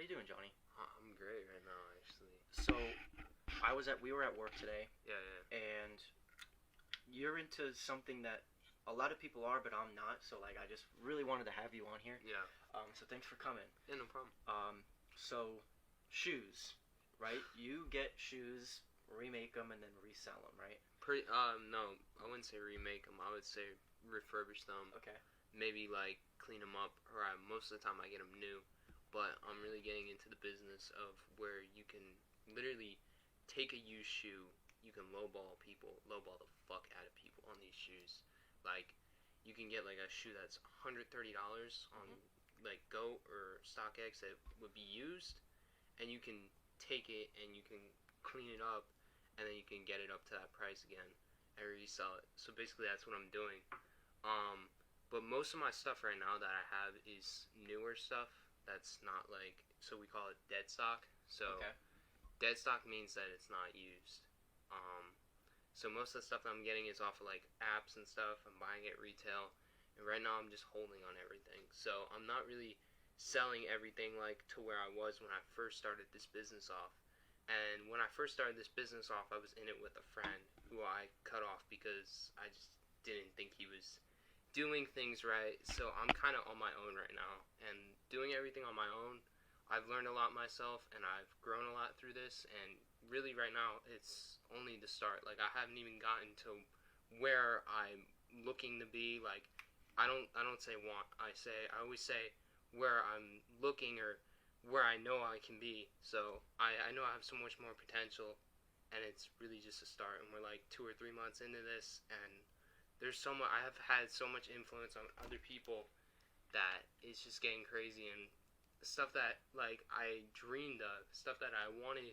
you doing, Johnny? I'm great right now, actually. So, we were at work today, Yeah, yeah. and you're into something that a lot of people are, but I'm not. So, I just really wanted to have you on here. Yeah. So thanks for coming. Yeah, no problem. So, shoes, right? You get shoes, remake them, and then resell them, right? No, I wouldn't say remake them. I would say refurbish them. Okay. Maybe clean them up. Or most of the time I get them new. But I'm really getting into the business of where you can literally take a used shoe. You can lowball the fuck out of people on these shoes. Like, you can get a shoe that's $130 on Go or StockX that would be used, and you can take it and you can clean it up, and then you can get it up to that price again and resell it. So basically, that's what I'm doing. But most of my stuff right now that I have is newer stuff. That's not so we call it dead stock. So Okay. dead stock means that it's not used. So most of the stuff that I'm getting is off of apps and stuff. I'm buying it retail, and right now I'm just holding on everything. So I'm not really selling everything to where I was when I first started this business off. And when I first started this business off, I was in it with a friend who I cut off because I just didn't think he was doing things right. So I'm kind of on my own right now, and doing everything on my own, I've learned a lot myself, and I've grown a lot through this. And really, right now, it's only the start. I haven't even gotten to where I'm looking to be. I don't say want. I always say where I'm looking, or where I know I can be. So I know I have so much more potential, and it's really just a start. And we're 2 or 3 months into this, and there's so much. I have had so much influence on other people that it's just getting crazy. And stuff that I dreamed of, stuff that I wanted,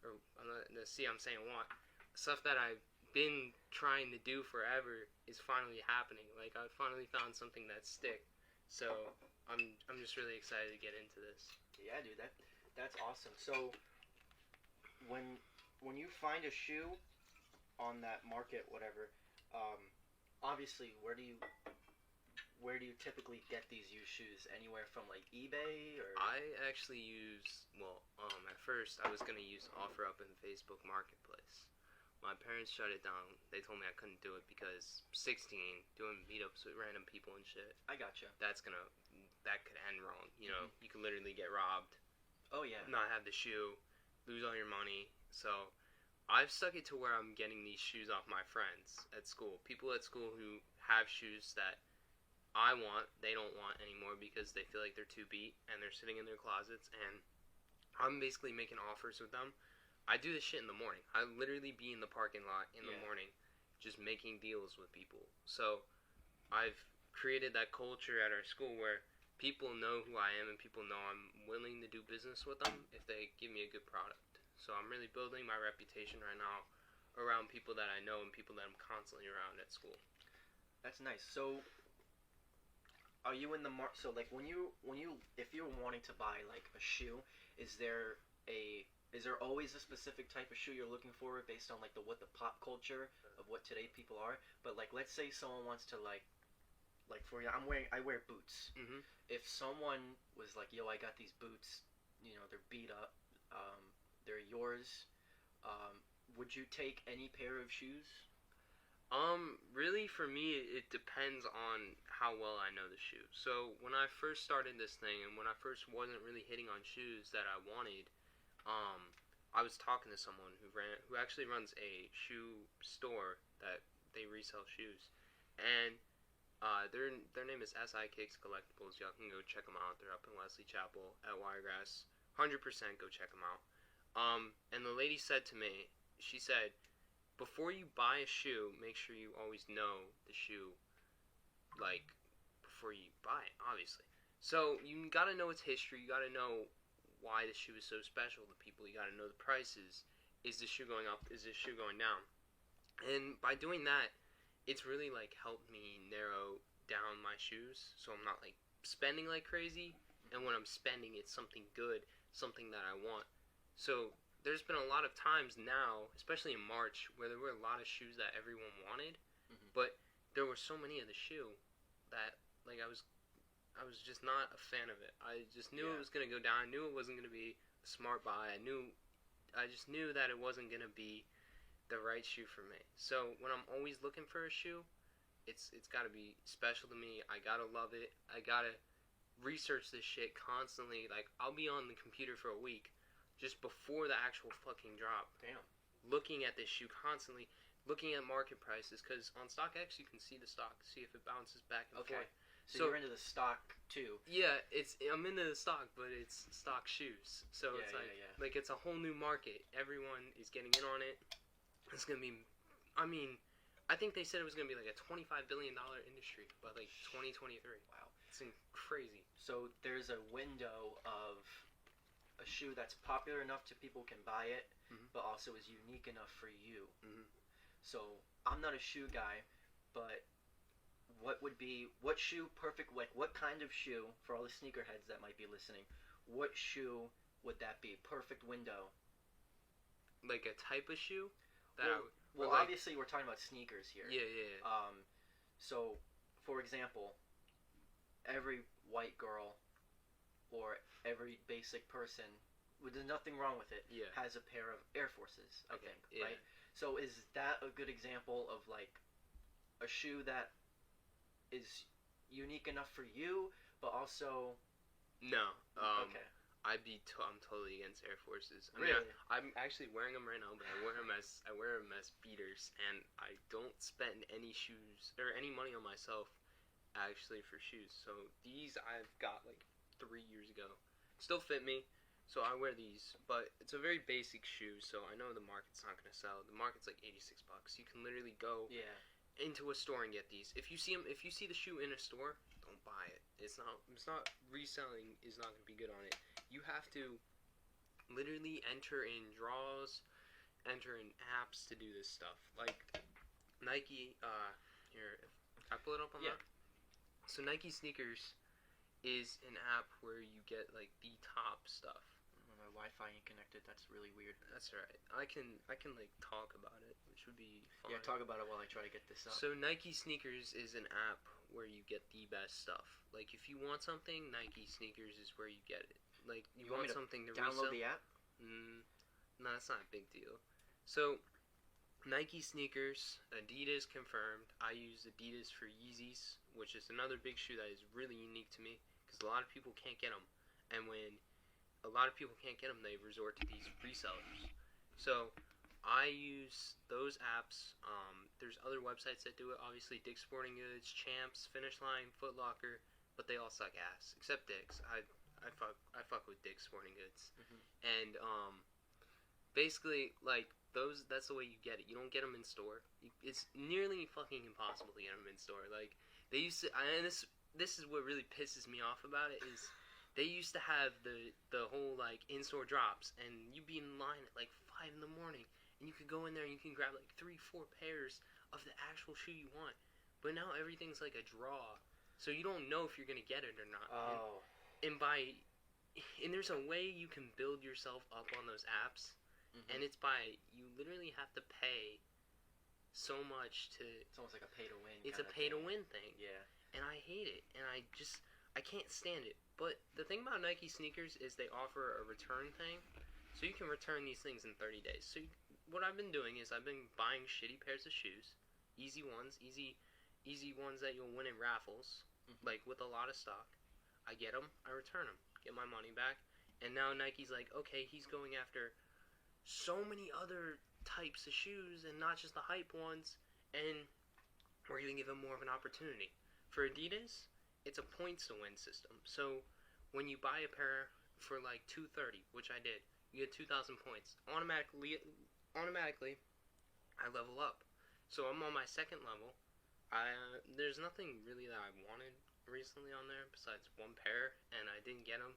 or I'm saying want, stuff that I've been trying to do forever is finally happening. I finally found something that stick. So I'm just really excited to get into this. Yeah, dude. That's awesome. So, when you find a shoe on that market, whatever, obviously, where do you typically get these used shoes? Anywhere from eBay or? I actually use at first I was gonna use OfferUp and Facebook Marketplace. My parents shut it down. They told me I couldn't do it because 16, doing meetups with random people and shit. I gotcha. That could end wrong. You know, you could literally get robbed. Oh yeah. Not have the shoe, lose all your money. So I've stuck it to where I'm getting these shoes off my friends at school. People at school who have shoes that I want, they don't want anymore because they feel like they're too beat and they're sitting in their closets, and I'm basically making offers with them. I do this shit in the morning. I literally be in the parking lot in the morning just making deals with people. So I've created that culture at our school where people know who I am and people know I'm willing to do business with them if they give me a good product. So I'm really building my reputation right now around people that I know and people that I'm constantly around at school. That's nice. So, are you in the so if you're wanting to buy a shoe, is there always a specific type of shoe you're looking for based on what the pop culture of what today people are? But let's say someone wants to for you, I wear boots. Mm-hmm. If someone was yo, I got these boots, they're beat up, they're yours, would you take any pair of shoes? Really for me, it depends on how well I know the shoe. So when I first started this thing, and when I first wasn't really hitting on shoes that I wanted, I was talking to someone who actually runs a shoe store that they resell shoes, and their name is SI Kicks Collectibles. Y'all can go check them out. They're up in Wesley Chapel at Wiregrass. 100% go check them out. And the lady said to me, she said, before you buy a shoe, make sure you always know the shoe, before you buy it, obviously. So, you gotta know its history, you gotta know why the shoe is so special to people, you gotta know the prices. Is the shoe going up? Is the shoe going down? And by doing that, it's really, helped me narrow down my shoes, so I'm not, spending like crazy, and when I'm spending, it's something good, something that I want. So, there's been a lot of times now, especially in March, where there were a lot of shoes that everyone wanted, but there were so many of the shoe that, I was I was just not a fan of it. I just knew Yeah. it was gonna go down. I knew it wasn't gonna be a smart buy. I just knew that it wasn't gonna be the right shoe for me. So when I'm always looking for a shoe, it's got to be special to me. I gotta love it. I gotta research this shit constantly. Like, I'll be on the computer for a week just before the actual fucking drop, Damn. looking at this shoe constantly, looking at market prices, because on StockX you can see the stock, see if it bounces back and Okay. forth. So you're into the stock too. Yeah, I'm into the stock, but it's stock shoes. So Yeah, it's yeah, yeah. like it's a whole new market. Everyone is getting in on it. It's gonna be, I mean, I think they said it was gonna be like a $25 billion industry by like 2023. Wow. It's crazy. So there's a window of a shoe that's popular enough to people can buy it, Mhm. but also is unique enough for you. Mhm. So I'm not a shoe guy, but what shoe perfect, like what kind of shoe for all the sneakerheads that might be listening, what shoe would that be? Perfect window. Like a type of shoe that Well, like- obviously we're talking about sneakers here. yeah. So for example, every white girl or every basic person, there's nothing wrong with it, Yeah. has a pair of Air Forces, I Okay, think, yeah. right? So is that a good example of like a shoe that is unique enough for you, but also No. okay, I'm totally against Air Forces. I mean, really? I'm actually wearing them right now, but I wear them as beaters, and I don't spend any shoes or any money on myself actually for shoes. So these I've got like 3 years ago, still fit me, so I wear these. But it's a very basic shoe, so I know the market's not gonna sell. The market's like $86. You can literally go Yeah. into a store and get these. If you see the shoe in a store, don't buy it. It's not reselling is not gonna be good on it. You have to literally enter in draws, enter in apps to do this stuff. Like Nike, here, I pull it up on Yeah. that. So Nike sneakers is an app where you get like the top stuff. My Wi-Fi ain't connected. That's really weird. That's right. I can like talk about it, which would be fun. Yeah, talk about it while I try to get this up. So Nike sneakers is an app where you get the best stuff. Like if you want something, Nike sneakers is where you get it. Like you want me want to something to Download resell. the app. No, that's not a big deal. So Nike sneakers, Adidas confirmed. I use Adidas for Yeezys, which is another big shoe that is really unique to me because a lot of people can't get them, and when a lot of people can't get them, they resort to these resellers. So I use those apps. There's other websites that do it. Obviously, Dick's Sporting Goods, Champs, Finish Line, Foot Locker, but they all suck ass except Dick's. I fuck with Dick's Sporting Goods, and basically like those. That's the way you get it. You don't get them in store. It's nearly fucking impossible to get them in store. Like they used to, and this is what really pisses me off about it is. They used to have the whole like in-store drops, and you'd be in line at like 5 in the morning, and you could go in there and you can grab like 3-4 pairs of the actual shoe you want. But now everything's like a draw, so you don't know if you're gonna get it or not. Oh. And there's a way you can build yourself up on those apps, and it's by you literally have to pay so much to. It's almost like a pay to win. It's a pay to win thing. Yeah. And I hate it, and I can't stand it. But the thing about Nike sneakers is they offer a return thing, so you can return these things in 30 days. So what I've been doing is I've been buying shitty pairs of shoes, easy ones that you'll win in raffles, like with a lot of stock. I get them, I return them, get my money back, and now Nike's like, okay, he's going after so many other types of shoes and not just the hype ones, and we're gonna give him more of an opportunity. For Adidas, it's a points to win system. So when you buy a pair for like $230, which I did, you get 2,000 points. Automatically, I level up. So I'm on my second level. There's nothing really that I wanted recently on there besides one pair, and I didn't get them.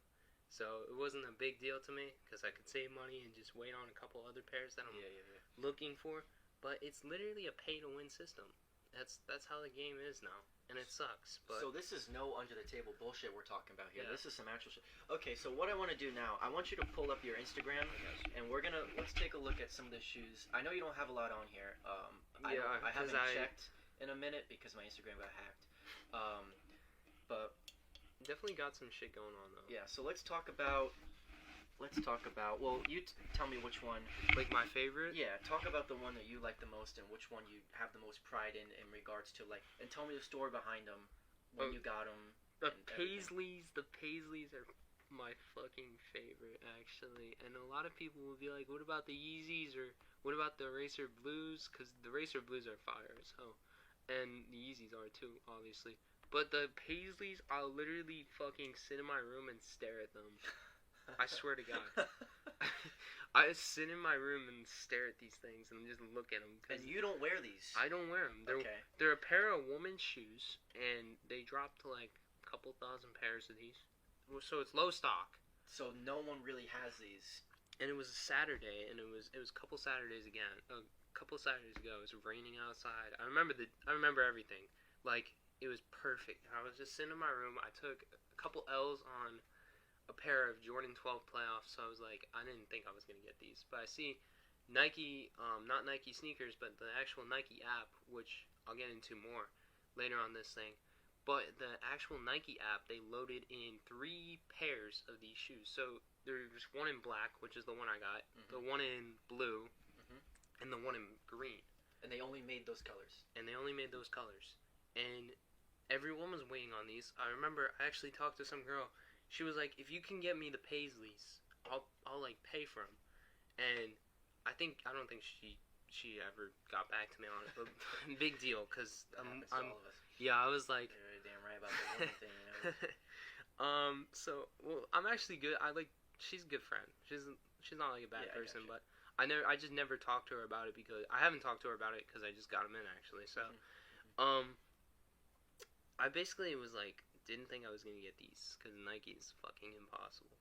So it wasn't a big deal to me because I could save money and just wait on a couple other pairs that I'm looking for. But it's literally a pay-to-win system. That's how the game is now, and it sucks. But So this is no under the table bullshit we're talking about here. Yeah. This is some actual shit. Okay, so what I want to do now, I want you to pull up your Instagram, and let's take a look at some of the shoes. I know you don't have a lot on here. I haven't checked in a minute because my Instagram got hacked. But definitely got some shit going on though. Yeah. So let's talk about. Well, you tell me which one. Like my favorite. Yeah. Talk about the one that you like the most and which one you have the most pride in regards to like. And tell me the story behind them when you got them. The Paisleys are my fucking favorite actually. And a lot of people will be like, "What about the Yeezys or what about the Racer Blues?" Because the Racer Blues are fire as hell, and the Yeezys are too, obviously. But the Paisleys, I'll literally fucking sit in my room and stare at them. I swear to God. I sit in my room and stare at these things and just look at them. And you don't wear these? I don't wear them. Okay. They're a pair of women's shoes, and they drop to like a couple thousand pairs of these. So it's low stock. So no one really has these. And it was a Saturday, and it was a couple Saturdays ago. A couple Saturdays ago, it was raining outside. I remember everything. Like it was perfect. I was just sitting in my room. I took a couple L's on a pair of Jordan 12 playoffs, so I was like, I didn't think I was going to get these. But I see Nike, not Nike sneakers, but the actual Nike app, which I'll get into more later on this thing. But the actual Nike app, they loaded in 3 pairs of these shoes. So there's one in black, which is the one I got, the one in blue, and the one in green. And they only made those colors. And everyone was waiting on these. I remember I actually talked to some girl. She was like, if you can get me the Paisleys, I'll like pay for them. And I don't think she ever got back to me on it. But big deal, cause all of us. Yeah, I was like, you're damn right about the woman thing, you know. So well, I'm actually good. She's a good friend. She's not like a bad person, but I just never talked to her about it because I haven't talked to her about it because I just got them in actually. So, I basically was like. Didn't think I was gonna get these because Nike is fucking impossible.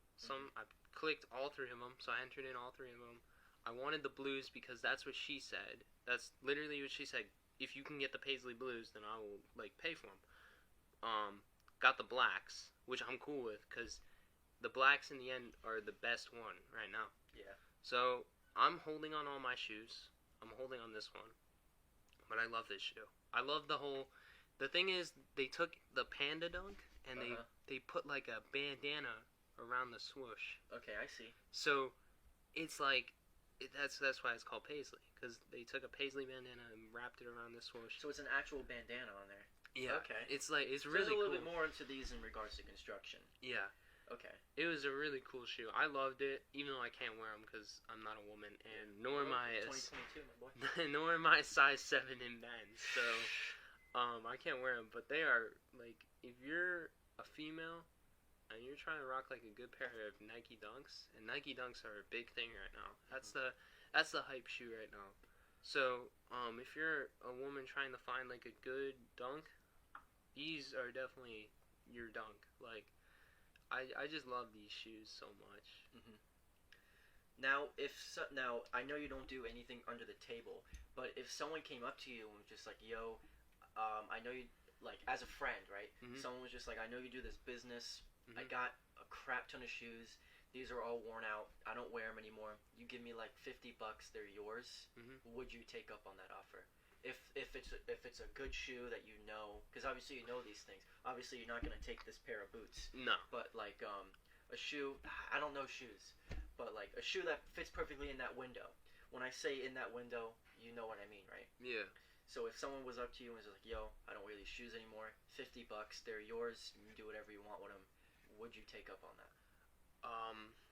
I clicked all 3 of them, so I entered in all 3 of them. I wanted the blues because that's what she said. That's literally what she said. If you can get the Paisley blues, then I will like pay for them. Got the blacks, which I'm cool with because the blacks in the end are the best one right now. Yeah. So I'm holding on all my shoes. I'm holding on this one, but I love this shoe. I love the whole. The thing is, they took the Panda Dunk and they put like a bandana around the swoosh. Okay, I see. So it's like that's why it's called Paisley because they took a Paisley bandana and wrapped it around the swoosh. So it's an actual bandana on there. Yeah. Okay. It's really there's a little cool. bit more into these in regards to construction. Yeah. Okay. It was a really cool shoe. I loved it, even though I can't wear them because I'm not a woman, and nor am I 2022, my boy. nor am I size 7 in men's. So. I can't wear them, but they are, like, if you're a female and you're trying to rock, like, a good pair of Nike Dunks, and Nike Dunks are a big thing right now. That's the hype shoe right now. So, if you're a woman trying to find, like, a good dunk, these are definitely your dunk. Like, I just love these shoes so much. Now, now, I know you don't do anything under the table, but if someone came up to you and was just like, yo, I know you, like, as a friend, right? Someone was just like, I know you do this business. I got a crap ton of shoes. These are all worn out. I don't wear them anymore. You give me like $50, they're yours. Would you take up on that offer? If it's a good shoe that you know, because obviously you know these things. Obviously you're not gonna take this pair of boots. No. But like a shoe, I don't know shoes, but like a shoe that fits perfectly in that window. When I say in that window, you know what I mean, right? Yeah. So if someone was up to you and was like, yo, I don't wear these shoes anymore, $50, they're yours, you can do whatever you want with them, would you take up on that?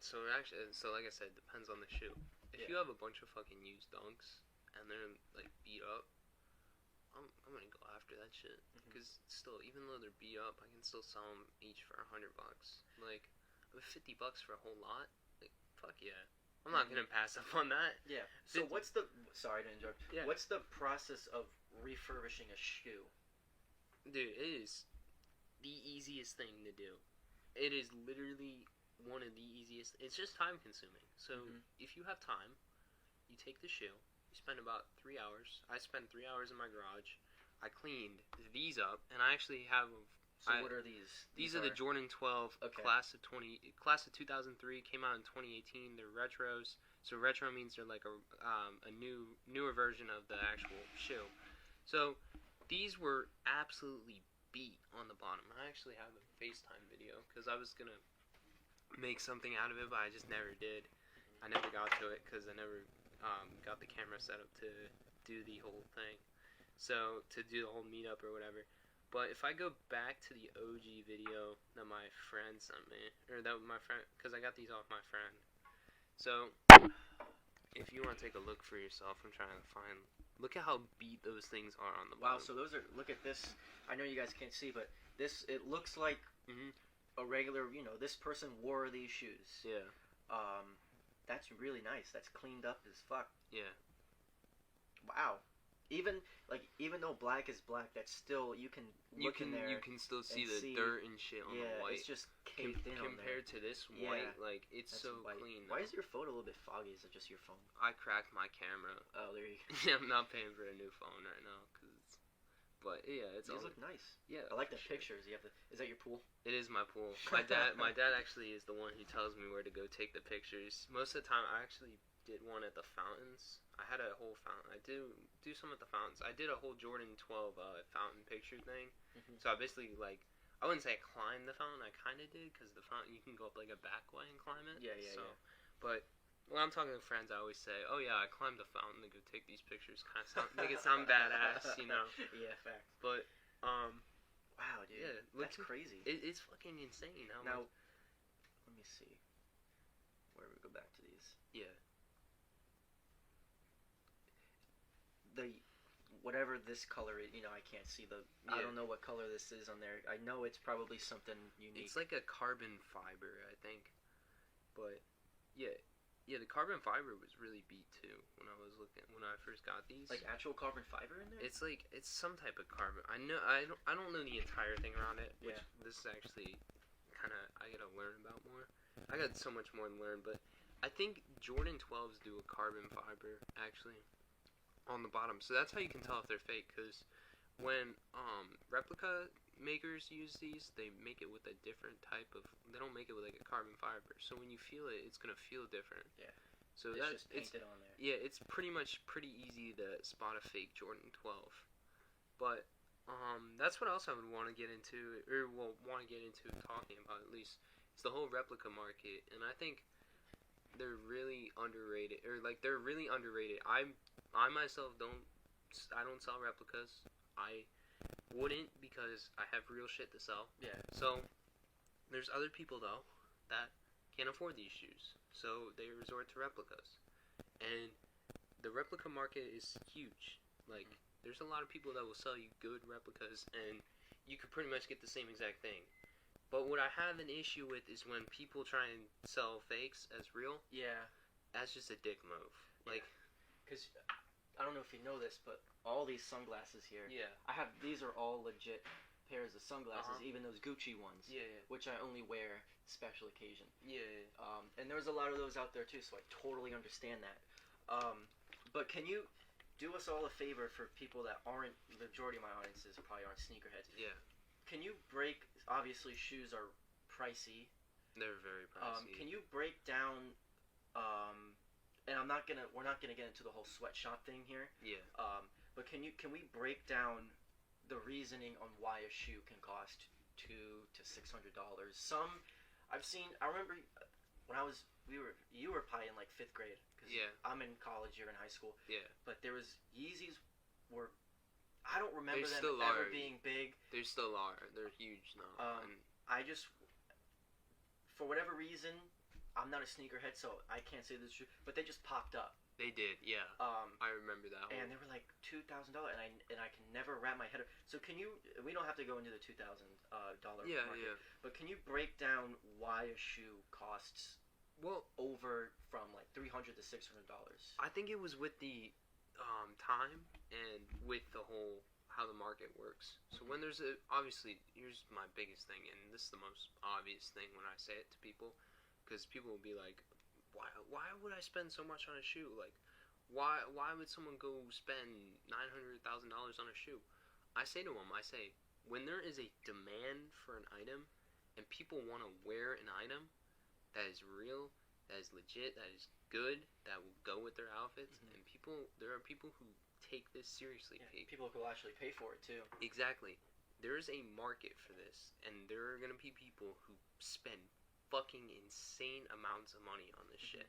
So like I said, it depends on the shoe. If you have a bunch of fucking used Dunks and they're like beat up, I'm gonna go after that shit. Because still, even though they're beat up, I can still sell them each for $100. Like, with $50 for a whole lot, like, fuck yeah. I'm not gonna pass up on that. Yeah. So sorry to interrupt. Yeah. What's the process of refurbishing a shoe? Dude, it is the easiest thing to do. It is literally one of the easiest. It's just time consuming. So if you have time, you take the shoe. You spend about 3 hours. I spent 3 hours in my garage. I cleaned these up, and I actually have. So what are these? These are the Jordan 12 class of 2003. Came out in 2018. They're retros. So retro means they're like a newer version of the actual shoe. So these were absolutely beat on the bottom. I actually have a FaceTime video because I was gonna make something out of it, but I just never did. I never got to it because I never got the camera set up to do the whole thing. So to do the whole meetup or whatever. But if I go back to the OG video that my friend sent me, or that my friend, because I got these off my friend. So if you want to take a look for yourself, I'm trying to find. Look at how beat those things are on the bottom. Wow, so those are, look at this. I know you guys can't see, but this, it looks like a regular, this person wore these shoes. Yeah. That's really nice. That's cleaned up as fuck. Yeah. Wow. Even though black is black, that's still, you can look in there. You can still see the dirt and shit on the white. It's just caked in on there. Compared to this white, like, it's that's so white. clean. Why is your phone a little bit foggy? Is it just your phone? I cracked my camera. Oh, there you go. Yeah, I'm not paying for a new phone right now, but yeah, it's These all. look nice. Yeah, I like the pictures. Is that your pool? It is my pool. My dad actually is the one who tells me where to go take the pictures. Most of the time, I actually did one at the fountains. I had a whole fountain. I do some at the fountains. I did a whole Jordan 12 fountain picture thing. So I basically, like, I wouldn't say I climbed the fountain. I kind of did, because the fountain, you can go up like a back way and climb it. Yeah. But when I'm talking to friends, I always say, "Oh yeah, I climbed the fountain to go take these pictures." Kind of make it sound badass, Yeah, fact. But wow, dude. Yeah, that's crazy. It's fucking insane. Now, let me see. Where do we go back to these? Yeah. Whatever this color is, I can't see the. Yeah. I don't know what color this is on there. I know it's probably something unique. It's like a carbon fiber, I think. But yeah, the carbon fiber was really beat too when I first got these. Like actual carbon fiber in there? It's some type of carbon. I don't know the entire thing around it. Which this is actually kind of, I gotta learn about more. I got so much more to learn, but I think Jordan 12s do a carbon fiber actually on the bottom, so that's how you can tell if they're fake. Because when replica makers use these, they make it with a different type of. They don't make it with like a carbon fiber, so when you feel it, it's gonna feel different. Yeah. So it's just painted on there. Yeah, it's pretty easy to spot a fake Jordan 12. But that's what else I would want to get into, or want to get into talking about at least. It's the whole replica market, and I think they're really underrated, they're really underrated. I myself don't sell replicas. I wouldn't, because I have real shit to sell. Yeah. So there's other people though that can't afford these shoes, so they resort to replicas, and the replica market is huge. Like, there's a lot of people that will sell you good replicas, and you could pretty much get the same exact thing. But what I have an issue with is when people try and sell fakes as real. Yeah. That's just a dick move. Like, because I don't know if you know this, but all these sunglasses here. Yeah. These are all legit pairs of sunglasses, even those Gucci ones. Yeah. Which I only wear special occasion. Yeah. And there's a lot of those out there too, so I totally understand that. But can you do us all a favor, for people that aren't, the majority of my audiences probably aren't sneakerheads. Yeah. Can you break, obviously shoes are pricey. They're very pricey. Can you break down, and we're not gonna get into the whole sweatshop thing here. Yeah. But can we break down the reasoning on why a shoe can cost $200 to $600? I remember when you were probably in like 5th grade. Yeah. I'm in college, you're in high school. Yeah. But there was, Yeezys were, I don't remember they them ever being big. They still are. They're huge now. I just, for whatever reason, I'm not a sneakerhead, so I can't say this is true, but they just popped up. They did, yeah. I remember that. And they were like $2,000, and I can never wrap my head around. So can you? We don't have to go into the $2,000 market. Yeah. But can you break down why a shoe costs? Well, over from like $300 to $600. I think it was with the time and with the whole how the market works. So when there's obviously, here's my biggest thing, and this is the most obvious thing when I say it to people, because people will be like, why would I spend so much on a shoe? Like, why would someone go spend $900,000 on a shoe? I say to them, when there is a demand for an item and people want to wear an item that is real, that is legit, that is good, that will go with their outfits, and there are people who take this seriously. Yeah, people who will actually pay for it too. Exactly. there's a market for this, and there are gonna be people who spend fucking insane amounts of money on this shit.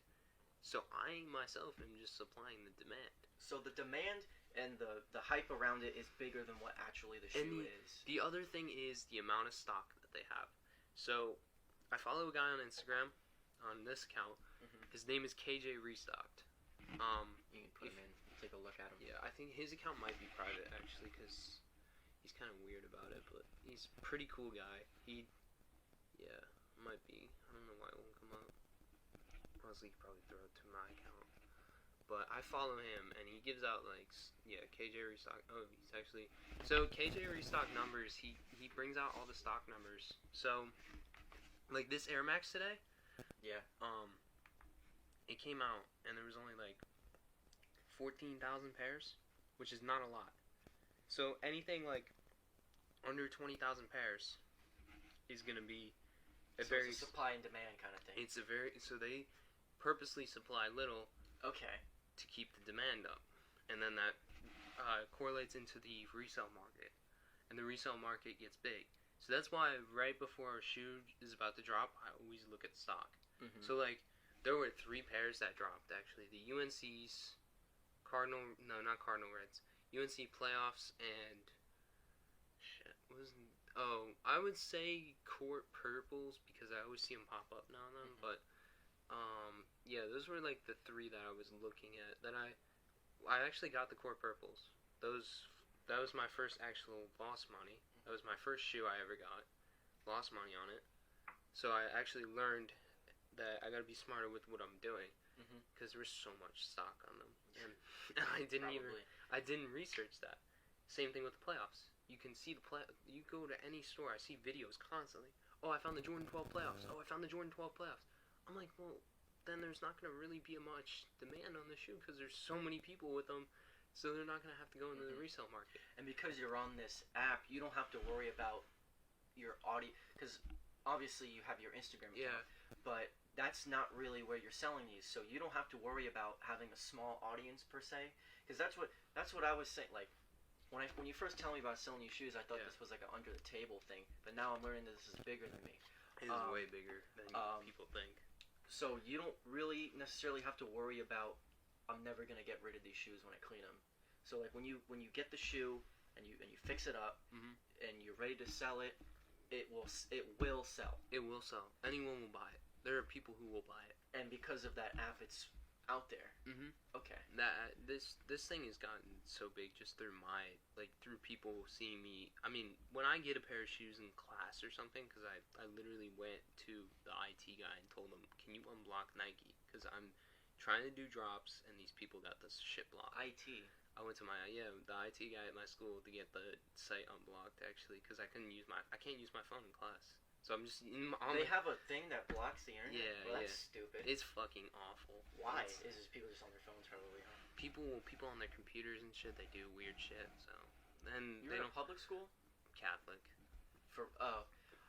So I myself am just supplying the demand. So the demand and the hype around it is bigger than what actually the shoe is. The other thing is the amount of stock that they have. So I follow a guy on Instagram on this account. His name is KJ Restocked. You can put him in, take a look at him. Yeah, I think his account might be private actually, because he's kind of weird about it, but he's a pretty cool guy. Might be. I don't know why it won't come up. Honestly, you could probably throw it to my account. But I follow him, and he gives out, like, KJ Restock. Oh, he's actually... So, KJ Restock numbers, he brings out all the stock numbers. So, like, this Air Max today... Yeah. It came out, and there was only, like, 14,000 pairs, which is not a lot. So, anything, like, under 20,000 pairs is going to be... It's a supply and demand kind of thing. So they purposely supply little Okay. to keep the demand up. And then that correlates into the resale market. And the resale market gets big. So that's why right before a shoe is about to drop, I always look at stock. Mm-hmm. So, like, there were 3 pairs that dropped, actually. The UNC's not Cardinal Reds. UNC playoffs and... I would say Court Purples, because I always see them pop up now and then, but, those were, like, the 3 that I was looking at, that I actually got the Court Purples. That was my first actual lost money. That was my first shoe I ever got. Lost money on it. So I actually learned that I gotta be smarter with what I'm doing, because there was so much stock on them, and I didn't research that. Same thing with the playoffs. You can see you go to any store, I see videos constantly. Oh, I found the Jordan 12 playoffs. Oh, I found the Jordan 12 playoffs. I'm like, well, then there's not going to really be much demand on the shoe, because there's so many people with them, so they're not going to have to go into the resale market. And because you're on this app, you don't have to worry about your audience, because obviously you have your Instagram account, but that's not really where you're selling these, so you don't have to worry about having a small audience per se, because that's what I was saying, like, when you first tell me about selling you shoes, I thought this was like an under the table thing, but now I'm learning that this is bigger than me. It is way bigger than people think. So you don't really necessarily have to worry about, I'm never gonna get rid of these shoes when I clean them. So like when you get the shoe and you fix it up and you're ready to sell it, it will sell. It will sell. Anyone will buy it. There are people who will buy it. And because of that app, it's out there. Okay. This thing has gotten so big just through through people seeing me. I mean, when I get a pair of shoes in class or something, because I literally went to the IT guy and told him, can you unblock Nike? Because I'm trying to do drops, and these people got this shit blocked. IT. I went to the IT guy at my school to get the site unblocked, actually, because I can't use my phone in class. So I'm just They have a thing that blocks the internet? Yeah, well, that's stupid. It's fucking awful. Why? Is it people just on their phones probably, huh? People on their computers and shit, they do weird shit, so... Then you were in a public school? Catholic.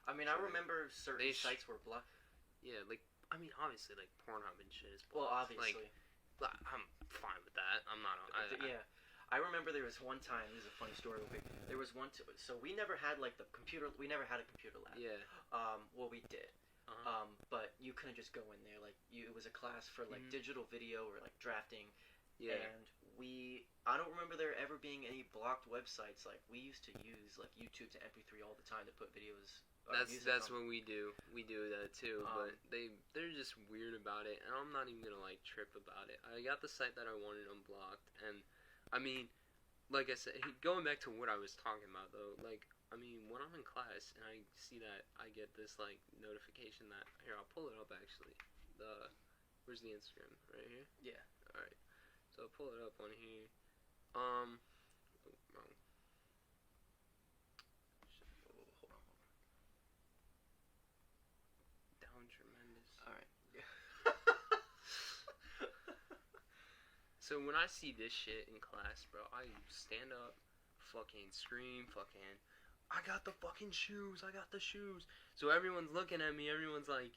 I mean, I remember certain sites were blocked. Yeah, like, I mean, obviously, like, Pornhub and shit is blocked. Well, obviously. Like, I'm fine with that. I'm not... I remember there was one time, this is a funny story real quick, there was so we never had, like, we never had a computer lab. Yeah. Well, we did. But you couldn't just go in there, like, it was a class for, like, digital video or, like, drafting. Yeah. And I don't remember there ever being any blocked websites. Like, we used to use, like, YouTube to MP3 all the time to put videos. That's what we do. We do that too, but they're just weird about it, and I'm not even gonna, like, trip about it. I got the site that I wanted unblocked, and I mean, like I said, going back to what I was talking about, though, like, I mean, when I'm in class and I see that I get this, like, notification that, here, I'll pull it up, actually. Where's the Instagram? Right here? Yeah. Alright. So I'll pull it up on here. Wrong. Hold on. Down tremendous. Alright. So when I see this shit in class, bro, I stand up, fucking scream, I got the fucking shoes, I got the shoes. So everyone's looking at me, everyone's like,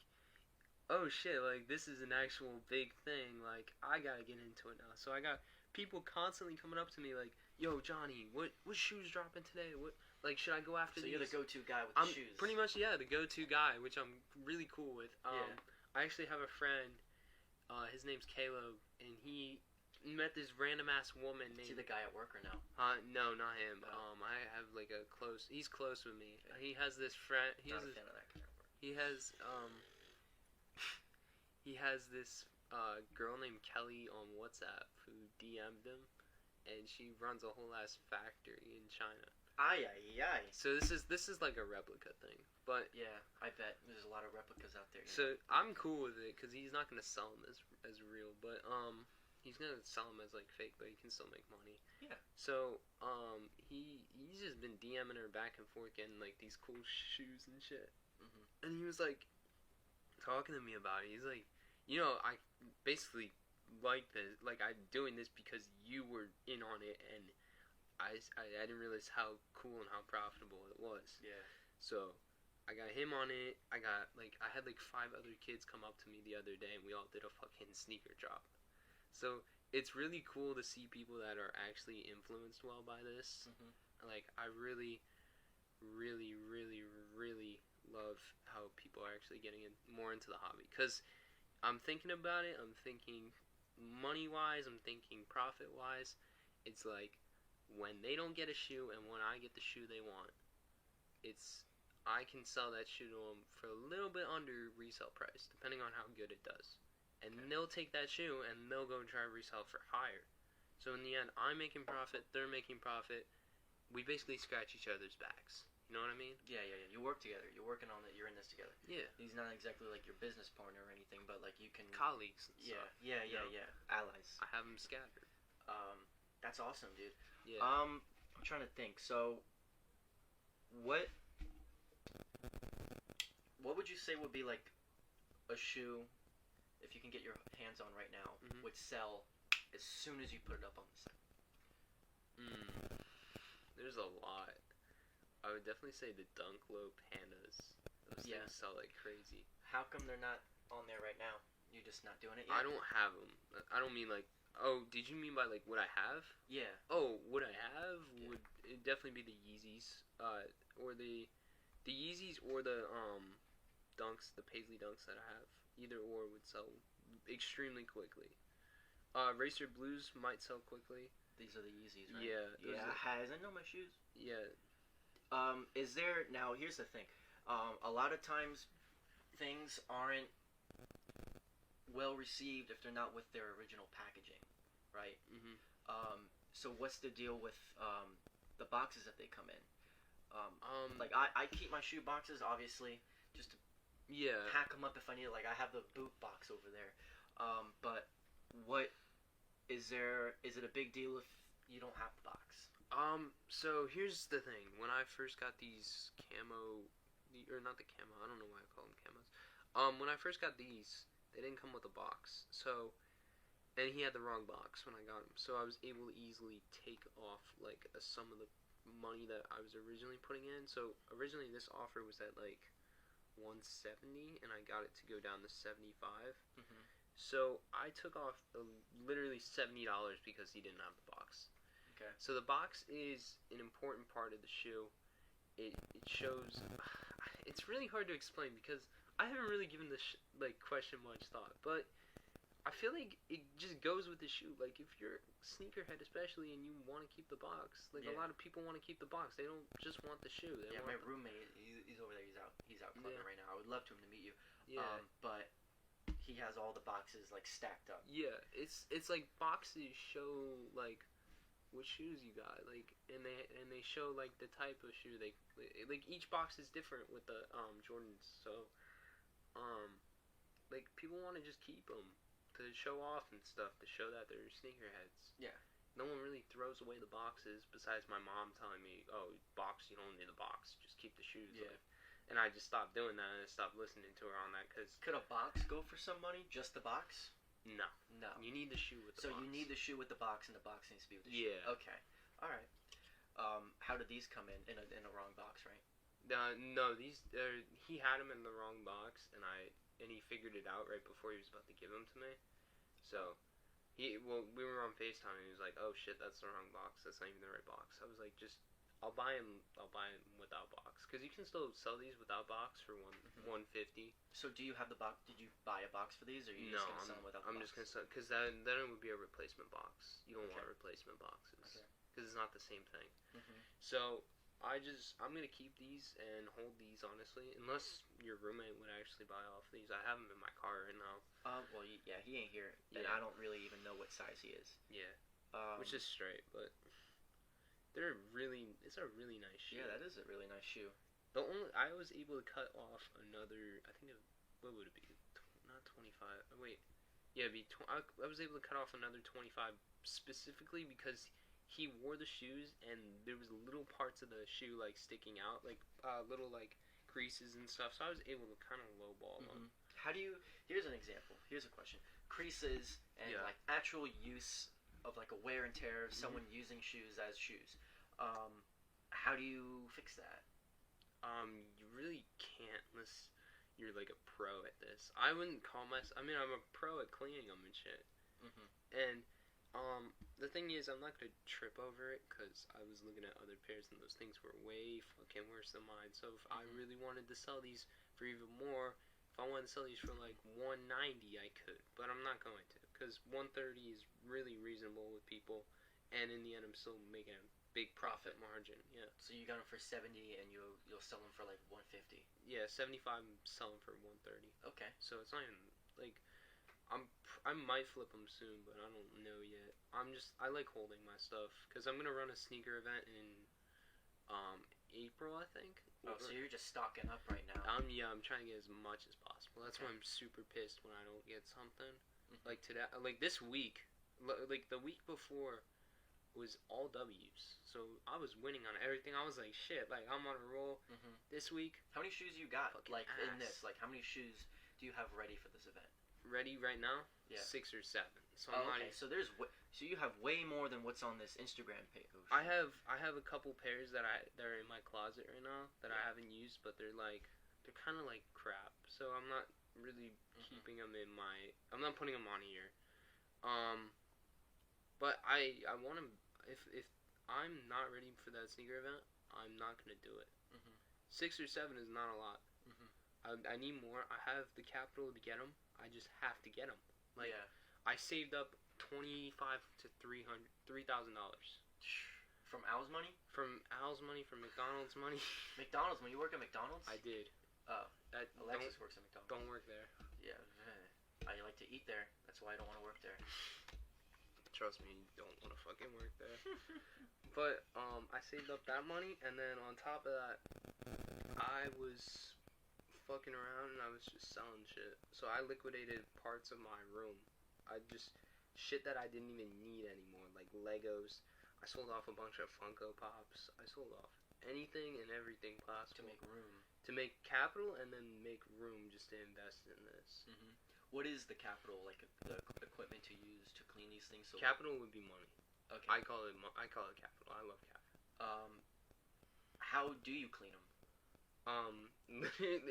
oh shit, like, this is an actual big thing, like, I gotta get into it now. So I got people constantly coming up to me like, yo, Johnny, what shoes dropping today? like, should I go after So these? you're the go-to guy with I'm the shoes. pretty much the go-to guy, which I'm really cool with. Yeah. I actually have a friend. His name's Caleb, and he met this random ass woman Is named. he the guy at work or no? No, not him. Oh. I have like a close. He's close with me. He has this friend. Not a fan of that guy at work. He has he has this girl named Kelly on WhatsApp who DM'd him, and she runs a whole ass factory in China. Ay, ay, ay. So this is like a replica thing, but Yeah, I bet there's a lot of replicas out there. so I'm cool with it because he's not gonna sell them as real, but he's gonna sell them as like fake, but he can still make money. Yeah. So he's just been DMing her back and forth, getting like these cool shoes and shit, and he was like talking to me about it. He's like, I basically like this, like I'm doing this because you were in on it, and I didn't realize how cool and how profitable it was. Yeah. So I got him on it. I had like 5 other kids come up to me the other day, and we all did a fucking sneaker drop. So it's really cool to see people that are actually influenced well by this. Like, I really, really, really, really love how people are actually getting more into the hobby. Because I'm thinking about it. I'm thinking money-wise. I'm thinking profit-wise. It's like, when they don't get a shoe and when I get the shoe they want, I can sell that shoe to them for a little bit under resale price, depending on how good it does. And they'll take that shoe and they'll go and try to resell for higher. So in the end, I'm making profit, they're making profit. We basically scratch each other's backs. You know what I mean? Yeah. You work together. You're working on it. You're in this together. Yeah. He's not exactly like your business partner or anything, but like you can. Colleagues and stuff. Yeah. Allies. I have them scattered. That's awesome, dude. Yeah. I'm trying to think. So, what would you say would be like a shoe, if you can get your hands on right now, would sell as soon as you put it up on the site? There's a lot. I would definitely say the Dunk Low Pandas. Those things sell like crazy. How come they're not on there right now? You're just not doing it yet? I don't have them. I don't mean like. Oh, did you mean by like what I have? Yeah. Oh, what I have Yeah. would it definitely be the Yeezys, or the Yeezys or the Dunks, the Paisley Dunks that I have. Either or would sell extremely quickly. Racer Blues might sell quickly. These are the Yeezys, right? Yeah. I know my shoes. Yeah. Is there now? Here's the thing. A lot of times, things aren't well received if they're not with their original packaging, right? So what's the deal with the boxes that they come in? Like I keep my shoe boxes obviously just to pack them up if I need it. Like I have the boot box over there. But what is there? Is it a big deal if you don't have the box? So here's the thing. When I first got these camo, or not the camo, I don't know why I call them camos. When I first got these, they didn't come with a box. So, and he had the wrong box when I got him. So I was able to easily take off like some of the money that I was originally putting in. So originally this offer was at like 170, and I got it to go down to 75. So I took off literally $70 because he didn't have the box. Okay. So the box is an important part of the shoe. It shows. It's really hard to explain because I haven't really given this question much thought, but I feel like it just goes with the shoe. Like if you're a sneakerhead, especially, and you want to keep the box, like a lot of people want to keep the box. They don't just want the shoe. They want my roommate, he's over there. He's out clubbing right now. I would love to him to meet you. Yeah. But he has all the boxes like stacked up. Yeah, it's like boxes show like what shoes you got, like, and they show like the type of shoe like each box is different with the Jordans. So like people want to just keep them to show off and stuff, to show that they're sneakerheads. Yeah. No one really throws away the boxes besides my mom telling me, "Oh, box, you don't need the box. Just keep the shoes." Yeah. Like, and I just stopped doing that, and I stopped listening to her on that because. Could a box go for some money? Just the box? No. You need the shoe with the box. So you need the shoe with the box, and the box needs to be with the shoe. Yeah. Okay. All right. How did these come in a wrong box, right? No, these he had them in the wrong box, and he figured it out right before he was about to give them to me. So we were on FaceTime, and he was like, "Oh shit, that's the wrong box. That's not even the right box." I was like, I'll buy them without box, because you can still sell these without box for $150. So do you have the box? Did you buy a box for these, or are you No, just gonna sell them without the I'm box? just gonna sell, because then it would be a replacement box. You don't Okay. want replacement boxes, Okay. because it's not the same thing. Mhm. So I'm gonna keep these and hold these, honestly, unless your roommate would actually buy off these. I have them in my car right now. Well, yeah, he ain't here, and Yeah. I don't really even know what size he is. Yeah, Um, which is straight, but it's a really nice shoe. yeah, that is a really nice shoe. I was able to cut off another. I think what would it be? Not 25. Oh, wait, yeah, it'd be. I was able to cut off another 25 specifically because he wore the shoes and there was little parts of the shoe like sticking out, like little like creases and stuff. So I was able to kind of lowball them. How do you? Here's an example. Here's a question: creases and Yeah. like actual use of like a wear and tear of someone using shoes as shoes. How do you fix that? You really can't unless you're like a pro at this. I wouldn't call myself. I mean, I'm a pro at cleaning them and shit. Mhm. And the thing is, I'm not gonna trip over it because I was looking at other pairs and those things were way fucking worse than mine. So if I really wanted to sell these for even more, if I wanted to sell these for like 190, I could, but I'm not going to because 130 is really reasonable with people, and in the end, I'm still making a big profit margin. Yeah. So you got them for 70, and you'll sell them for like 150. Yeah, 75. I'm selling for 130. Okay. So it's not even like I might flip them soon, but I don't know yet. I like holding my stuff because I'm gonna run a sneaker event in April, I think. Oh, so you're just stocking up right now. I'm trying to get as much as possible. That's why I'm super pissed when I don't get something. Like today, like this week, like the week before was all W's. So I was winning on everything. I was like, shit, like I'm on a roll. This week, How many shoes you got? Fucking Like in ass. this, like how many shoes do you have ready for this event? ready right now, Yeah. 6 or 7. So Oh, I'm not okay. So so you have way more than what's on this Instagram page. Oh, I shit. have a couple pairs that are in my closet right now that I haven't used, but they're kind of like crap. So I'm not really keeping them in my. I'm not putting them on here. But I want to. If I'm not ready for that sneaker event, I'm not gonna do it. 6 or 7 is not a lot. I need more. I have the capital to get them. I just have to get them. Like yeah. I saved up $2,500 to $3,000 From Al's money? from Al's money, from McDonald's money. McDonald's, when you work at McDonald's? I did. Oh. That Alexis works at McDonald's. don't work there. Yeah. I like to eat there. That's why I don't want to work there. Trust me, you don't want to fucking work there. But I saved up that money, and then on top of that, I was fucking around and I was just selling shit. So I liquidated parts of my room. I just shit that I didn't even need anymore, like Legos. I sold off a bunch of Funko Pops. I sold off anything and everything possible To make room. to make capital and then make room just to invest in this. What is the capital, like the equipment to use to clean these things? So Capital would be money. okay. I call it capital. I love capital. How do you clean them?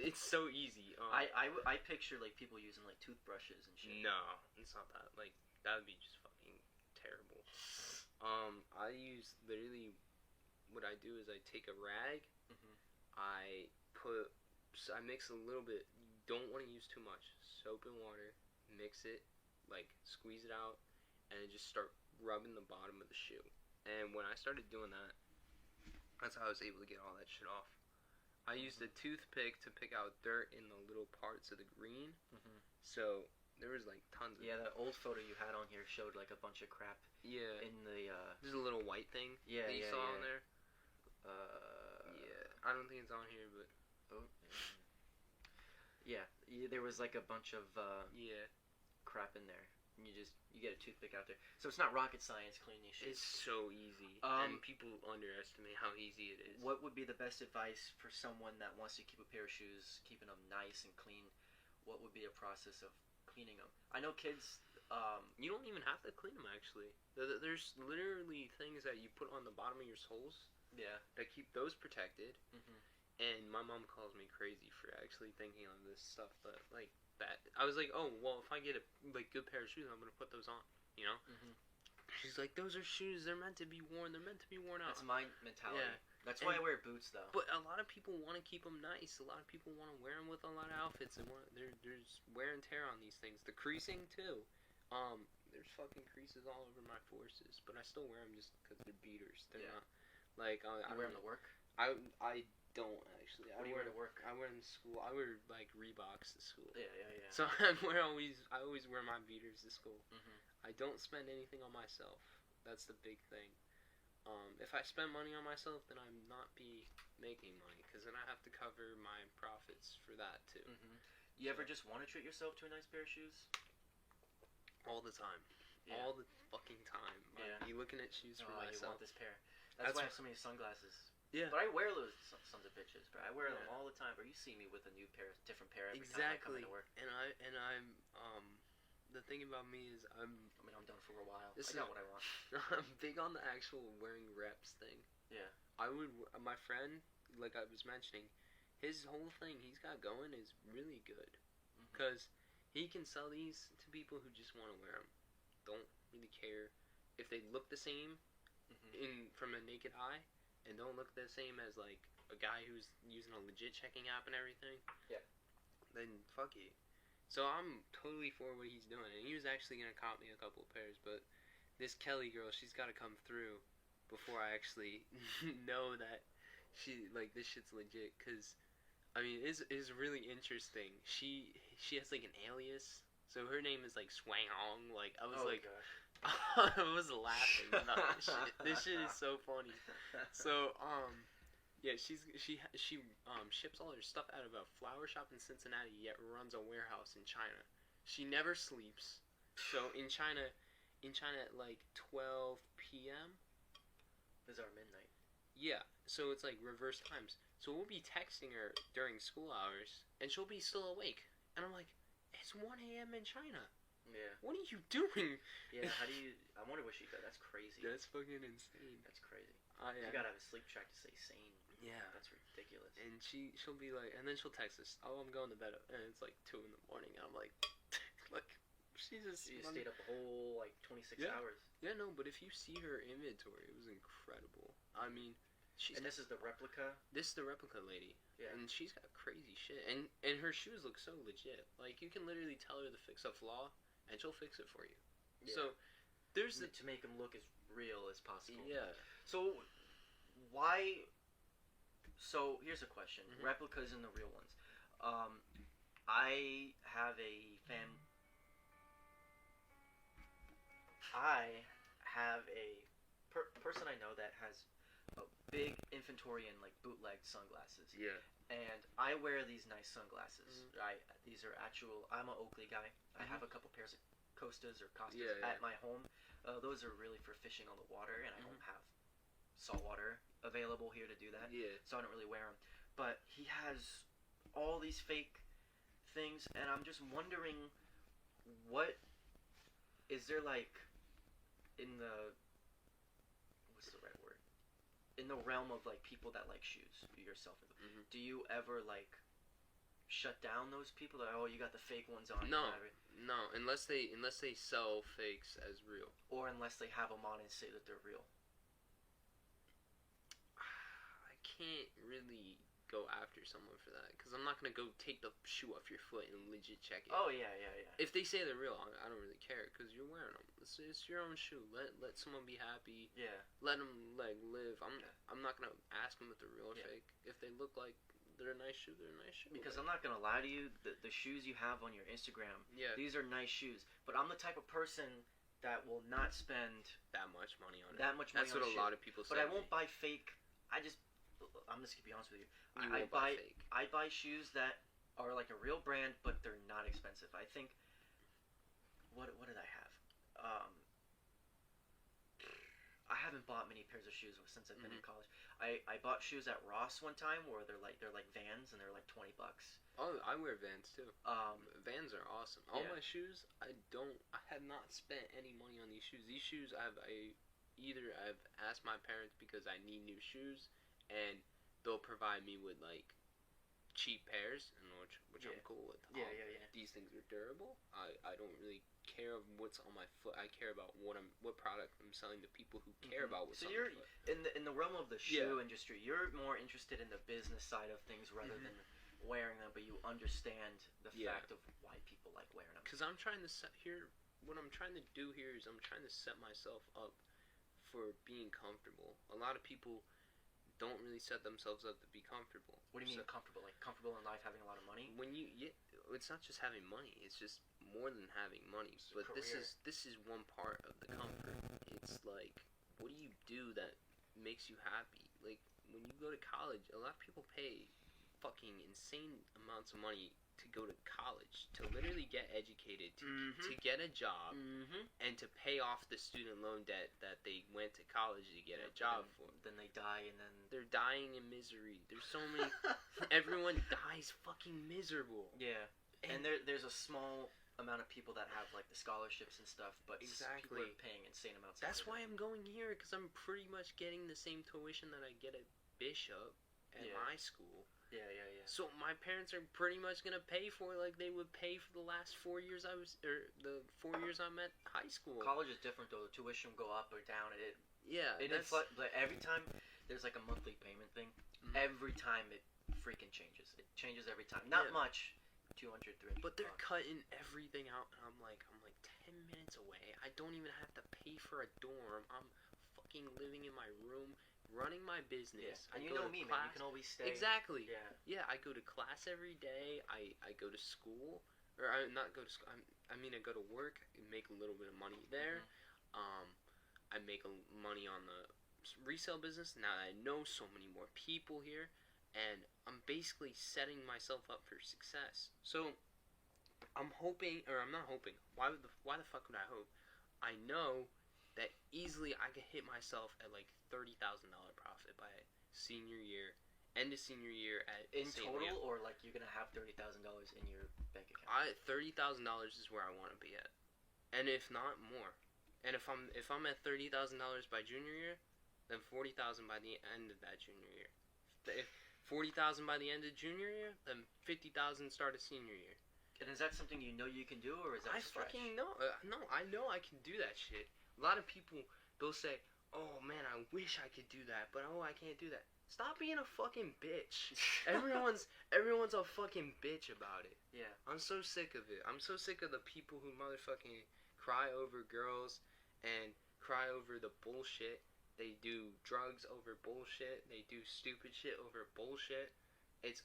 It's so easy. I picture like people using like toothbrushes and shit. No, it's not that. Like that would be just fucking terrible. I use literally. What I do is I take a rag. I mix a little bit. You don't want to use too much. Soap and water. Mix it, like squeeze it out, and just start rubbing the bottom of the shoe. And when I started doing that, that's how I was able to get all that shit off. I used a toothpick to pick out dirt in the little parts of the green. So there was like tons of Yeah, that old photo you had on here showed like a bunch of crap yeah. in the There's a little white thing yeah, that you yeah, saw yeah. on there. Yeah, I don't think it's on here, but yeah, there was like a bunch of yeah, crap in there. And you get a toothpick out there. So it's not rocket science cleaning these shoes. it's so easy, and people underestimate how easy it is. What would be the best advice for someone that wants to keep a pair of shoes, keeping them nice and clean? What would be a process of cleaning them? I know kids. You don't even have to clean them actually. There's literally things that you put on the bottom of your soles Yeah. that keep those protected. And my mom calls me crazy for actually thinking on this stuff, but like that, I was like, oh well, if I get a like good pair of shoes, I'm gonna put those on, you know. She's like, those are shoes. They're meant to be worn. They're meant to be worn out. That's my mentality. Yeah. That's why I wear boots, though. But a lot of people want to keep them nice. A lot of people want to wear them with a lot of outfits. And there's wear and tear on these things. The creasing too. There's fucking creases all over my forces, but I still wear them just because they're beaters. They're not like I wear them to work. I don't actually. What do you wear to work? I wear them to school. I wear like Reeboks to school. Yeah. So I always wear my beaters to school. Mm-hmm. I don't spend anything on myself. That's the big thing. If I spend money on myself, then I'm not making money, because then I have to cover my profits for that too. Mm-hmm. You ever just want to treat yourself to a nice pair of shoes? All the time. Yeah. All the fucking time. I'd be looking at shoes for myself. You want this pair. That's why I have so many sunglasses. Yeah. But I wear those sons of bitches, bro. I wear them all the time. Bro, you see me with a different pair every time I come into work. And I'm the thing about me is I'm done for a while. I got what I want. I'm big on the actual wearing reps thing. Yeah. My friend, like I was mentioning, his whole thing he's got going is really good, because he can sell these to people who just want to wear them. Don't really care if they look the same from a naked eye, and don't look the same as like a guy who's using a legit checking app and everything. Yeah. Then fuck it. So I'm totally for what he's doing, and he was actually gonna cop me a couple of pairs, but this Kelly girl, she's got to come through before I actually know that this shit's legit. Cause I mean, it's really interesting. She has like an alias, so her name is like Swang Hong. Like I was I was laughing about this shit. This shit is so funny. So yeah, she ships all her stuff out of a flower shop in Cincinnati, yet runs a warehouse in China. She never sleeps. So in China at like 12 p.m. is our midnight. Yeah, so it's like reverse times. So we'll be texting her during school hours, and she'll be still awake. And I'm like, it's 1 a.m. in China. Yeah. What are you doing? Yeah, I wonder what she does. That's crazy. That's fucking insane. That's crazy. You gotta have a sleep track to stay sane. Yeah. That's ridiculous. And she'll be like, and then she'll text us, oh, I'm going to bed, and it's like 2 in the morning, and I'm like, look, she just... You stayed up the whole, like, 26 hours. Yeah, no, but if you see her inventory, it was incredible. I mean, this is the replica? This is the replica lady. Yeah. And she's got crazy shit. And her shoes look so legit. Like, you can literally tell her to fix a flaw, and she'll fix it for you. Yeah. So, there's to make them look as real as possible. Yeah. So, why... So, here's a question. Replicas and the real ones. I have a person I know that has a big inventory in, like, bootleg sunglasses. Yeah. And I wear these nice sunglasses. These are actual... I'm an Oakley guy. I have a couple pairs of Costas at my home. Those are really for fishing on the water, and I don't have salt water available here to do that. Yeah. So I don't really wear them. But he has all these fake things, and I'm just wondering, what is there, like, in the... What's the right word? In the realm of, like, people that like shoes, yourself, do you ever, like, shut down those people that, oh, you got the fake ones on? No, unless they sell fakes as real, or unless they have them on and say that they're real. I can't really go after someone for that, because I'm not gonna go take the shoe off your foot and legit check it. Oh yeah. If they say they're real, I don't really care, because you're wearing them. It's your own shoe. Let someone be happy. Yeah. Let them live. I'm not gonna ask them if they're real or fake. If they look like they're a nice shoe, they're a nice shoe. Because I'm not gonna lie to you, the shoes you have on your Instagram, these are nice shoes. But I'm the type of person that will not spend that much money on it. That's what a lot of people say. But I won't buy fake. I'm just gonna be honest with you. I buy shoes that are like a real brand, but they're not expensive. I think. What did I have? I haven't bought many pairs of shoes since I've been in college. I bought shoes at Ross one time where they're like Vans, and they're like $20. Oh, I wear Vans too. Vans are awesome. All my shoes, I have not spent any money on these shoes. These shoes I've asked my parents because I need new shoes, and they'll provide me with like cheap pairs, and which I'm cool with. Yeah. These things are durable. I don't really care of what's on my foot. I care about what product I'm selling to people who care about what's so on you're my foot. in the realm of the shoe industry. You're more interested in the business side of things rather than wearing them, but you understand the fact of why people like wearing them. Because I'm trying to what I'm trying to do here is I'm trying to set myself up for being comfortable. A lot of people don't really set themselves up to be comfortable. What do you mean comfortable? Like comfortable in life, having a lot of money? It's not just having money. It's just more than having money. But this is one part of the comfort. It's like, what do you do that makes you happy? Like when you go to college, a lot of people pay fucking insane amounts of money to go to college, to literally get educated, to get a job, and to pay off the student loan debt that they went to college to get a job for. Then they die, and then they're dying in misery. There's so many. Everyone dies fucking miserable. Yeah, and there's a small amount of people that have like the scholarships and stuff, but people are paying insane amounts. That's why I'm going here, because I'm pretty much getting the same tuition that I get at Bishop at my school. Yeah. So my parents are pretty much gonna pay for like they would pay for the last 4 years the 4 years I'm at high school. College is different though. The tuition will go up or down. It but every time there's like a monthly payment thing. Every time it freaking changes. It changes every time. Not much. 200, 300. But they're cutting everything out, and I'm like 10 minutes away. I don't even have to pay for a dorm. I'm fucking living in my room, running my business. And you know me, man. You can always stay. Exactly. Yeah. Yeah, I go to class every day. I go to school. Or I not go to school. I go to work and make a little bit of money there. I make money on the resale business. Now that I know so many more people here. And I'm basically setting myself up for success. So, I'm hoping, or I'm not hoping. Why the fuck would I hope? I know that easily I could hit myself at like $30,000 profit by senior year, end of senior year at in total, or like you're gonna have $30,000 in your bank account. $30,000 is where I want to be at, and if not more. And if I'm at $30,000 by junior year, then $40,000 by the end of that junior year. If 40,000 by the end of junior year, then 50,000 start of senior year. And is that something you know you can do, or is that a stretch? Fucking know. No, I know I can do that shit. A lot of people, they'll say, "Oh man, I wish I could do that, but I can't do that." Stop being a fucking bitch. Everyone's a fucking bitch about it. Yeah. I'm so sick of it. I'm so sick of the people who motherfucking cry over girls and cry over the bullshit. They do drugs over bullshit. They do stupid shit over bullshit. There's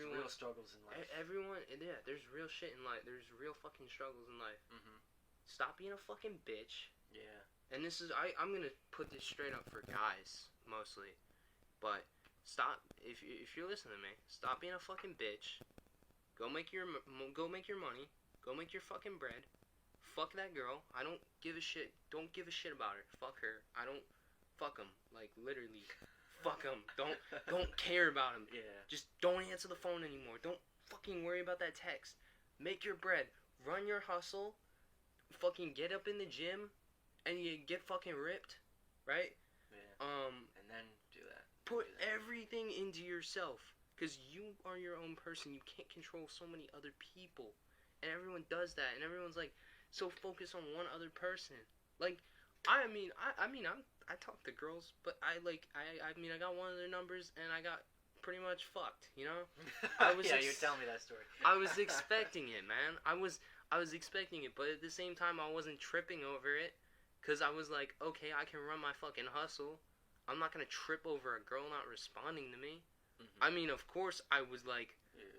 real struggles in life. There's real shit in life. There's real fucking struggles in life. Stop being a fucking bitch. Yeah. And this is, I'm gonna put this straight up for guys, mostly. But, stop, if you're listening to me, stop being a fucking bitch. Go make your money. Go make your fucking bread. Fuck that girl. I don't give a shit. Don't give a shit about her. Fuck her. Fuck them. Like, literally. Fuck them. Don't care about them. Yeah. Just don't answer the phone anymore. Don't fucking worry about that text. Make your bread. Run your hustle. Fucking get up in the gym. And you get fucking ripped. Right? Yeah. And then do that. Put everything into yourself. Because you are your own person. You can't control so many other people. And everyone does that. And everyone's like so focused on one other person. Like, I talk to girls, but I got one of their numbers and I got pretty much fucked, you know? You're telling me that story. I was expecting it, man. I was expecting it, but at the same time I wasn't tripping over it, cuz I was like, okay, I can run my fucking hustle. I'm not going to trip over a girl not responding to me. I mean, of course I was like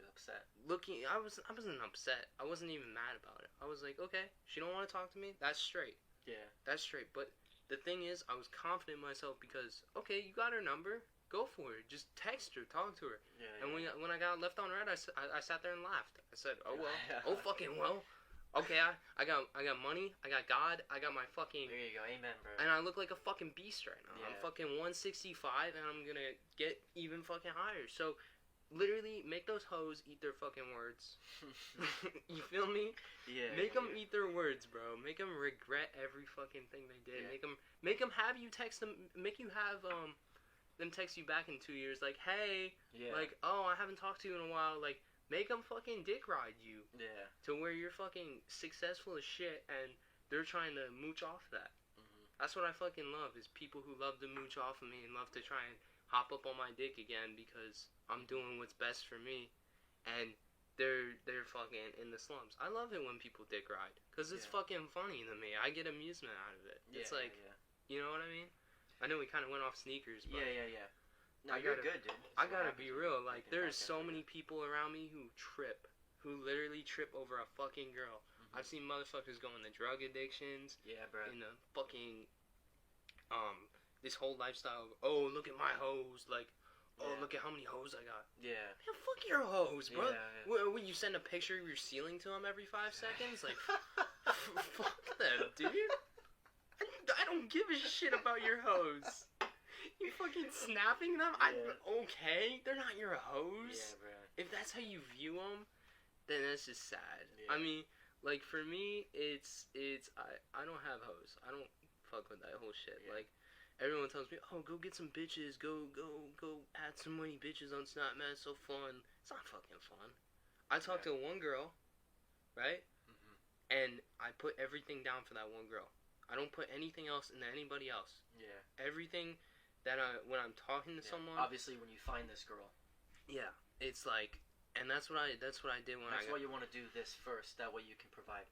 upset. I wasn't upset. I wasn't even mad about it. I was like, okay, she don't want to talk to me. That's straight. Yeah. That's straight. But the thing is, I was confident in myself because, okay, you got her number. Go for it. Just text her. Talk to her. Yeah, and when I got left on red, I sat there and laughed. I said, oh, well. Oh, fucking well. Okay, I got money. I got God. I got my fucking... There you go. Amen, bro. And I look like a fucking beast right now. Yeah. I'm fucking 165, and I'm going to get even fucking higher. So... Literally, make those hoes eat their fucking words. You feel me? Yeah. Make them eat their words, bro. Make them regret every fucking thing they did. Yeah. Make them have you text them. Make you have them text you back in 2 years like, hey, Yeah. like, oh, I haven't talked to you in a while. Like, make them fucking dick ride you Yeah. to where you're fucking successful as shit and they're trying to mooch off that. That's what I fucking love, is people who love to mooch off of me and love to try and hop up on my dick again because I'm doing what's best for me, and they're fucking in the slums. I love it when people dick ride, because it's fucking funny to me. I get amusement out of it. It's like, you know what I mean? I know we kind of went off sneakers, but... Yeah. No, I you're gotta- good, dude. I So gotta happy be to real, like, make a there's so podcast many like people around me who literally trip over a fucking girl. Mhm. I've seen motherfuckers go into drug addictions, that. Yeah, bro. in a fucking this whole lifestyle of, oh, look at my hoes, like, oh, Yeah. look at how many hoes I got. Yeah. Man, fuck your hoes, bro. Yeah. When you send a picture of your ceiling to them every 5 seconds, like, fuck them, dude. I don't give a shit about your hoes. You fucking snapping them? Okay, they're not your hoes. Yeah, bro. If that's how you view them, then that's just sad. Yeah. I mean, like, for me, I don't have hoes. I don't fuck with that whole shit. Yeah. Like, everyone tells me, oh, go get some bitches, go add some money bitches on Snap, man, it's so fun. It's not fucking fun. I talked to one girl, right? Mhm. And I put everything down for that one girl. I don't put anything else into anybody else. Yeah. Everything that when I'm talking to someone, Obviously, when you find this girl, yeah, it's like, and that's what I did when that's why you want to do this first. That way you can provide.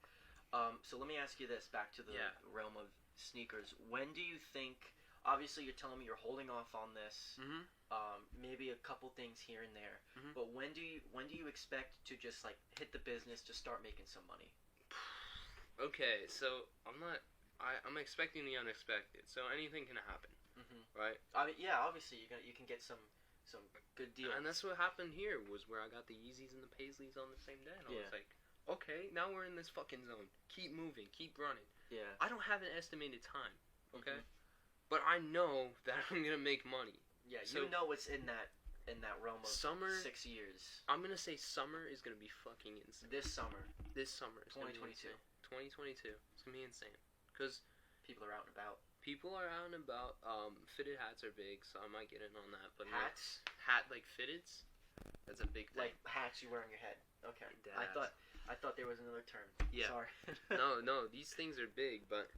So let me ask you this, back to the realm of sneakers. When do you think? Obviously, you're telling me you're holding off on this. Mhm. Maybe a couple things here and there. Mhm. But when do you expect to just like hit the business to start making some money? Okay, so I'm expecting the unexpected. So anything can happen, right? I mean, yeah, obviously you can get some good deals. And that's what happened here, was where I got the Yeezys and the Paisleys on the same day. And I was like, okay, now we're in this fucking zone. Keep moving, keep running. Yeah. I don't have an estimated time, okay? But I know that I'm gonna make money. Yeah, So- you know what's in that realm of Summer, 6 years. I'm gonna say summer is gonna be fucking insane. This summer, This summer is gonna be 2022. insane. 2022. It's gonna be insane. Because people are out and about. people are out and about. Fitted hats are big, so I might get in on that. But Hats, hat like fitteds, that's a big thing. like hats you wear on your head. Okay. Deadass. I thought there was another term. Yeah. Sorry. no, these things are big, but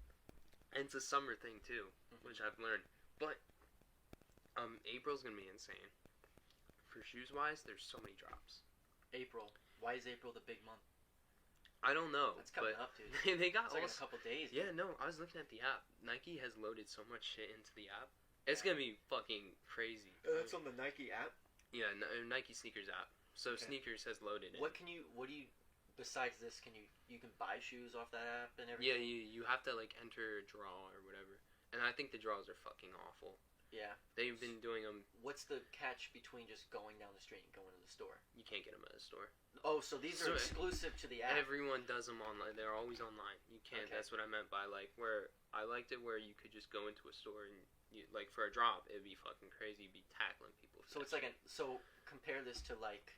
and it's a summer thing too, which I've learned. But April's gonna be insane. For shoes wise, there's so many drops. April. Why is April the big month? I don't know, That's coming but up, dude. they got It's like in all a couple days. Yeah, no, I was looking at the app. Nike has loaded so much shit into the app. It's gonna be fucking crazy. That's on the Nike app. Yeah, Nike sneakers app. So Okay. sneakers has loaded it. What do you? Besides this, you can buy shoes off that app and Yeah, everything? you have to like enter a draw or whatever. And I think the draws are fucking awful. Yeah. They've been doing them. What's the catch between just going down the street and going to the store? You can't get them at a store. Oh, so these are So- exclusive to the app. Everyone does them online. They're always online. You can't. Okay. That's what I meant by like where I liked it, where you could just go into a store and like for a drop, it'd be fucking crazy. You'd be tackling people. So it's like so compare this to like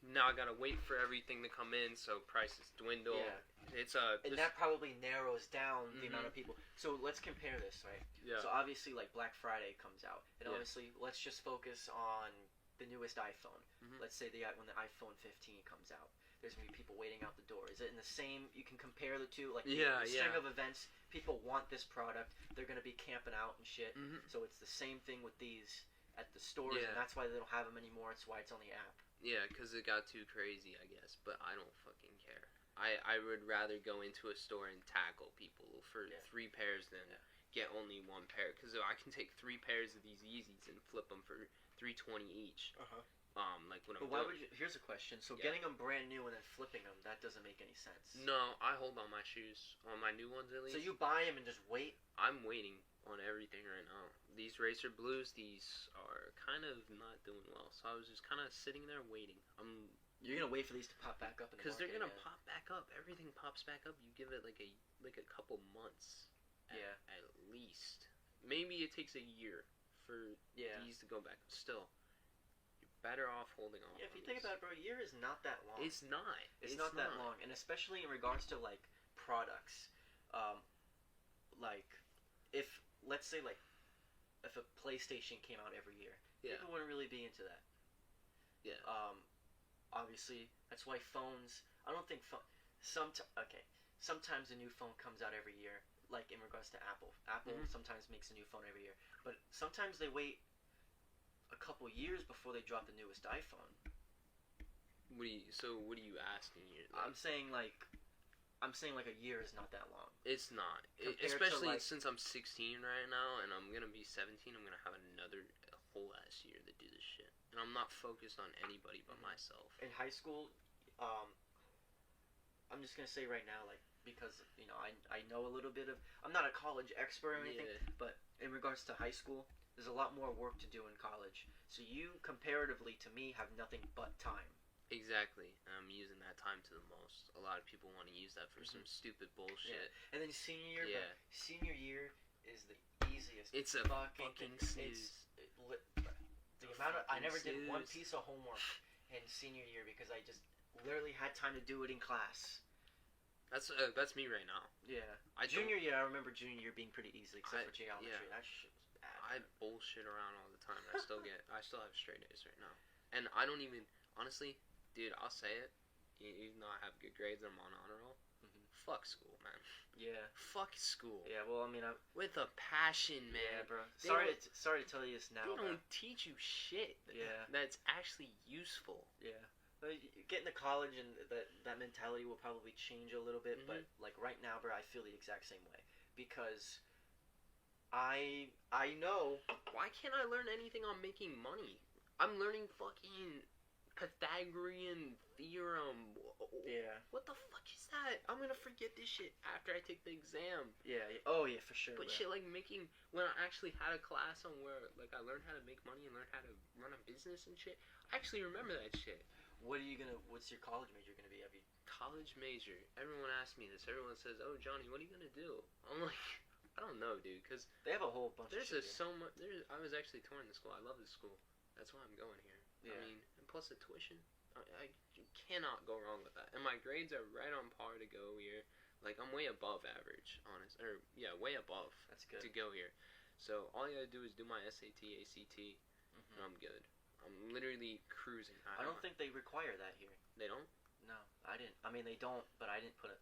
Now I gotta wait for everything to come in, so prices dwindle. Yeah. It's and that probably narrows down the amount of people. So let's compare this, right? yeah. So obviously, like Black Friday comes out, and Yeah. obviously, let's just focus on the newest iPhone. Mhm. Let's say when the iPhone 15 comes out, there's gonna be people waiting out the door. Is it in the same? You can compare the two, like Yeah, the string yeah. of events. People want this product. They're gonna be camping out and shit. Mhm. So it's the same thing with these at the stores, Yeah. and that's why they don't have them anymore. It's why it's on the app. Yeah, because it got too crazy, I guess. But I don't fucking care. I would rather go into a store and tackle people for 3 pairs than get only 1 pair. Because I can take 3 pairs of these Yeezys and flip them for $320 each. Like when But I'm why doing. would you? Here's a question. So Yeah. getting them brand new and then flipping them, that doesn't make any sense. No, I hold on my shoes, on my new ones at least. So you buy them and just wait. I'm waiting on everything right now. These Racer Blues, these are kind of not doing well. So I was just kind of sitting there waiting. You're gonna wait for these to pop back up in the Because they're market gonna again. pop back up. Everything pops back up. You give it like a couple months. Yeah. At least. Maybe it takes a year for Yeah. these to go back. Still, you're better off holding on. Yeah, if on you think these. about it, bro, a year is not that long. It's not. It's not that long, and especially in regards to like products, like if let's say like a if a PlayStation came out every year. Yeah. People wouldn't really be into that. Yeah. Obviously, that's why phones. I don't think sometimes a new phone comes out every year. Like in regards to Apple. Apple sometimes makes a new phone every year, but sometimes they wait a couple years before they drop the newest iPhone. What are you asking here? I'm saying like a year is not that long. It's not. Especially since I'm 16 right now and I'm gonna be 17. I'm gonna have another whole ass year to do this shit, and I'm not focused on anybody but myself. In high school, I'm just gonna say right now, like, because I know a little bit of. I'm not a college expert or anything, but in regards to high school, there's a lot more work to do in college. So you, comparatively to me, have nothing but time. Exactly. I'm using that time to the most. A lot of people want to use that for some stupid bullshit. Yeah. And then senior year, senior year is the easiest. It's a fucking snooze. I never did one piece of homework in senior year because I just literally had time to do it in class. That's me right now. Yeah. Junior year, I remember junior year being pretty easy except for geometry. Yeah. That shit was bad. I bullshit around all the time. I still have straight A's right now, and I don't even honestly. Dude, I'll say it. Even though I have good grades and I'm on honor roll, fuck school, man. Yeah. Fuck school. Yeah, well, I mean, with a passion, man. Yeah, bro. Sorry to tell you this now. They don't teach you shit. Yeah. That's actually useful. Yeah. Getting to college and that mentality will probably change a little bit, but like right now, bro, I feel the exact same way because I know. Why can't I learn anything on making money? I'm learning fucking Pythagorean theorem. Yeah. What the fuck is that? I'm gonna forget this shit after I take the exam. Yeah. Oh yeah, for sure. But bro. shit like making, when I actually had a class on where like I learned how to make money and learned how to run a business and shit, I actually remember that shit. What's your college major gonna be? College major. Everyone asks me this. Everyone says, "Oh, Johnny, what are you gonna do?" I'm like, I don't know, dude, because they have a whole bunch. There's so much. I was actually touring the school. I love this school. That's why I'm going here. Yeah. I mean, and plus the tuition. I cannot go wrong with that. And my grades are right on par to go here. Like, I'm way above average, way above. That's good. To go here. So all you gotta do is do my SAT, ACT, and I'm good. I'm literally cruising. I don't think they require that here. They don't? No, I didn't. I mean, they don't, but I didn't put it.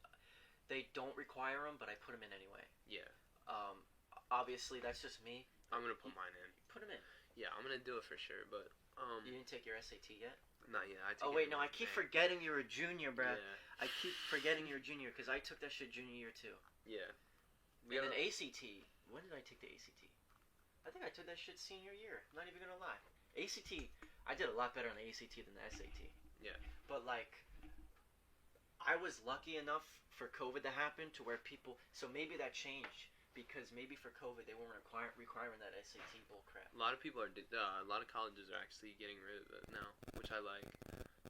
They don't require them, but I put them in anyway. Yeah. Obviously, that's just me. I'm gonna put mine in. Put them in. Yeah, I'm gonna do it for sure, but you didn't take your SAT yet? Not yet. I keep forgetting you're a junior, bruh. Yeah. I keep forgetting you're a junior because I took that shit junior year too. Yeah. And then ACT. When did I take the ACT? I think I took that shit senior year. I'm not even gonna lie. ACT. I did a lot better on the ACT than the SAT. Yeah. But like, I was lucky enough for COVID to happen to where people. So maybe that changed. Because maybe for COVID they weren't requiring that SAT bullcrap. A lot of people are, a lot of colleges are actually getting rid of it now, which I like.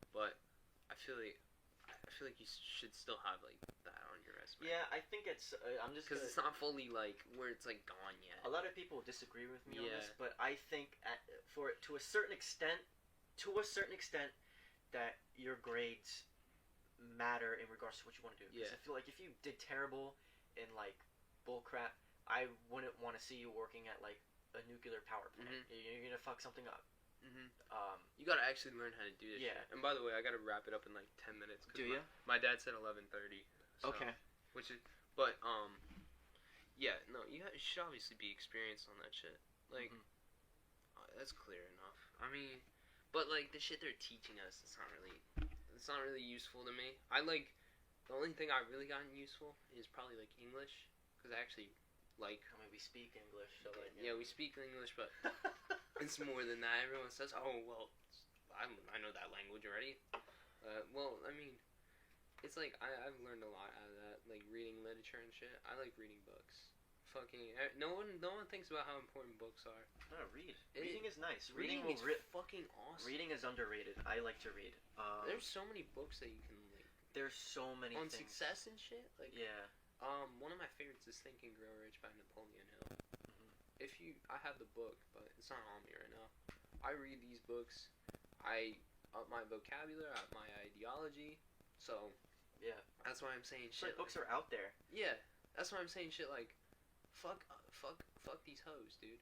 But I feel like you should still have like that on your resume. Yeah, I think it's. I'm just because it's not fully like where it's like gone yet. A lot of people disagree with me on this, but I think to a certain extent, that your grades matter in regards to what you want to do. Because I feel like if you did terrible in like bullcrap, I wouldn't want to see you working at like a nuclear power plant. You're gonna fuck something up. You gotta actually learn how to do this. Yeah. Shit. And by the way, I gotta wrap it up in like 10 minutes. Do you? My dad said 11:30. So, okay. Which is, but yeah, no, you should obviously be experienced on that shit. Like, that's clear enough. I mean, but like the shit they're teaching us, it's not really useful to me. The only thing I really gotten useful is probably like English. Because I actually like. I mean, we speak English. So like, yeah, we speak English, but it's more than that. Everyone says, "Oh, well, I know that language already." Well, I mean, it's like I've learned a lot out of that, like reading literature and shit. I like reading books. Fucking no one thinks about how important books are. No, reading is nice. Reading is fucking awesome. Reading is underrated. I like to read. There's so many books that you can like. There's so many on things. Success and shit. Like yeah. One of my favorites is Think and Grow Rich by Napoleon Hill. I have the book, but it's not on me right now. I read these books. I up my vocabulary, up my ideology. So yeah, that's why I'm saying shit. Books are out there. Yeah, that's why I'm saying shit like, fuck these hoes, dude.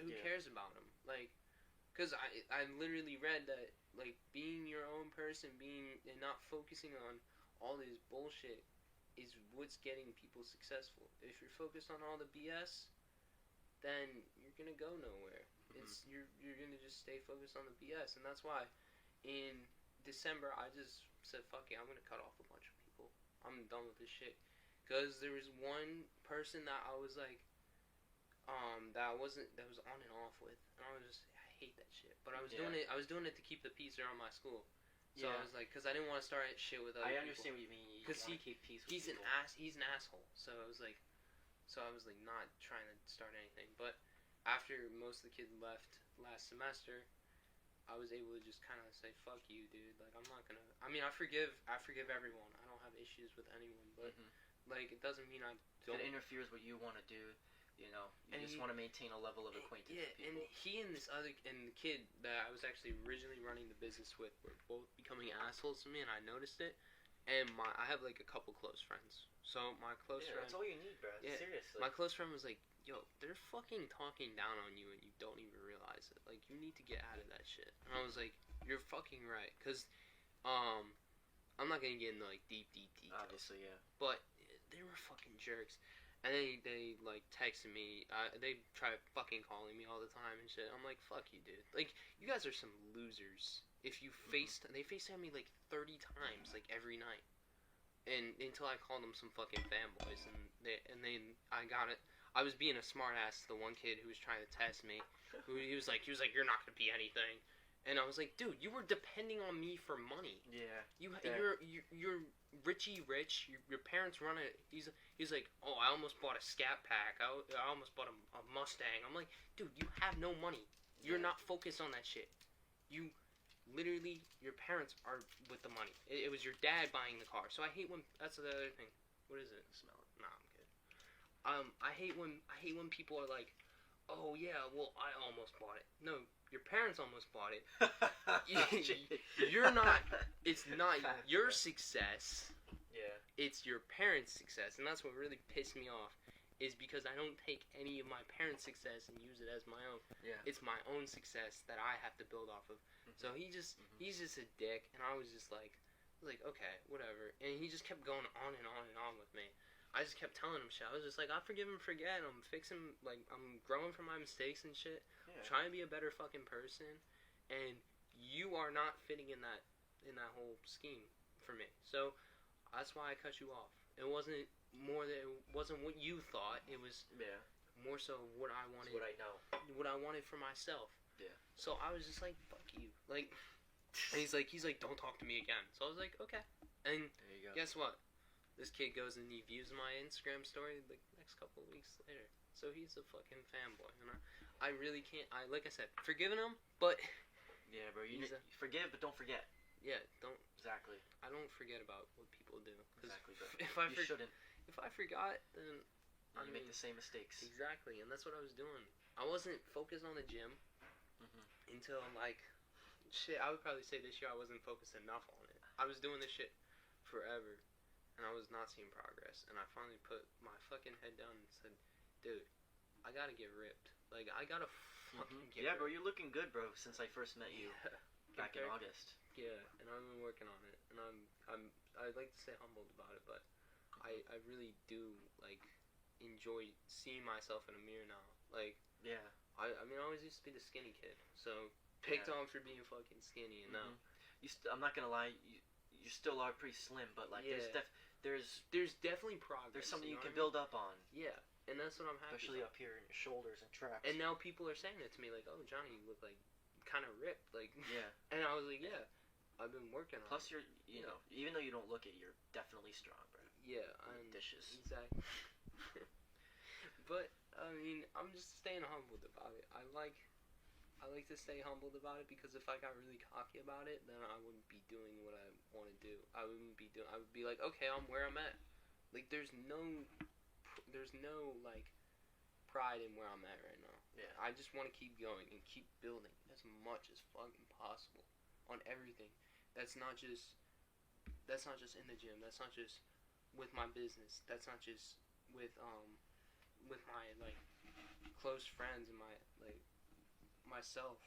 Who cares about them? Like, because I literally read that, like, being your own person, and not focusing on all this bullshit is what's getting people successful. If you're focused on all the BS, then you're gonna go nowhere. You're gonna just stay focused on the BS, and that's why in December I just said, fuck it, I'm gonna cut off a bunch of people. I'm done with this shit. Because there was one person that I was like, that was on and off with, and I hate that shit. But I was doing it to keep the peace around my school. So I was like, because I didn't want to start shit with other people. I understand what you mean. Because keep peace with he's people. He's an asshole. So I was like, not trying to start anything. But after most of the kids left last semester, I was able to just kind of say, fuck you, dude. Like, I'm not gonna. I mean, I forgive everyone. I don't have issues with anyone, but like, it doesn't mean I don't. If it interferes with what you want to do, you know, you just want to maintain a level of acquaintance with people. And he and the kid that I was actually originally running the business with were both becoming assholes to me, and I noticed it. And I have like a couple close friends. So my close friend. That's all you need, bro. Yeah, seriously. My close friend was like, yo, they're fucking talking down on you and you don't even realize it. Like, you need to get out of that shit. And I was like, you're fucking right. Because, I'm not gonna get into like deep details. Obviously, yeah. But they were fucking jerks. And they like texted me. They try fucking calling me all the time and shit. I'm like, fuck you, dude. Like, you guys are some losers. If you they FaceTime me like 30 times, like every night. And until I called them some fucking fanboys, and then I got it. I was being a smartass to the one kid who was trying to test me. He was like, you're not gonna be anything. And I was like, dude, you were depending on me for money. Yeah. You're Richie Rich. Your parents run it. He's like, oh, I almost bought a Scat Pack. I almost bought a Mustang. I'm like, dude, you have no money. You're not focused on that shit. You literally, your parents are with the money. It was your dad buying the car. So I hate when that's the other thing. What is it? Smell it? Nah, I'm good. I hate when people are like, oh yeah, well I almost bought it. No. Your parents almost bought it. You're not. It's not your success. Yeah. It's your parents' success, and that's what really pissed me off. Is because I don't take any of my parents' success and use it as my own. Yeah. It's my own success that I have to build off of. So he's just a dick, and I was like, okay, whatever. And he just kept going on and on and on with me. I just kept telling him shit. I was just like, I forgive and forget. I'm fixing, like, I'm growing from my mistakes and shit. Yeah. I'm trying to be a better fucking person, and you are not fitting in that whole scheme for me. So that's why I cut you off. It wasn't what you thought. It was more so what I wanted. It's what I know. What I wanted for myself. Yeah. So I was just like, fuck you. Like, and he's like, don't talk to me again. So I was like, okay. And there you go. Guess what? This kid goes and he views my Instagram story the next couple of weeks later. So he's a fucking fanboy. And I really can't. Like I said, forgiving him, but yeah, bro. You forgive, but don't forget. Yeah, don't. Exactly. I don't forget about what people do. Exactly, bro. You shouldn't. If I forgot, then I make the same mistakes. Exactly, and that's what I was doing. I wasn't focused on the gym until like shit. I would probably say this year I wasn't focused enough on it. I was doing this shit forever, and I was not seeing progress. And I finally put my fucking head down and said, "Dude, I gotta get ripped. Like I gotta fucking get ripped." Bro. You're looking good, bro. Since I first met you back in August. Yeah, and I've been working on it, and I'd like to say humbled about it, but I really do like enjoy seeing myself in a mirror now. Like I mean I always used to be the skinny kid, so picked on for being fucking skinny, and now I'm not gonna lie, you still are pretty slim, but like there's definitely progress. There's something you can build up on. Yeah, and that's what I'm happy. Especially up here in your shoulders and traps. And now people are saying it to me like, "Oh, Johnny, you look like kind of ripped." Like and I was like, "Yeah, I've been working on." Plus, you know, even though you don't look it, you're definitely strong, bro. Yeah, I'm dishes. Exactly. But I mean, I'm just staying humbled about it. I like to stay humbled about it because if I got really cocky about it, then I wouldn't be doing what I want to do. I would be like, okay, I'm where I'm at. Like, there's no like pride in where I'm at right now. Yeah. I just want to keep going and keep building as much as fucking possible on everything. That's not just in the gym. That's not just with my business. That's not just with my like close friends and myself.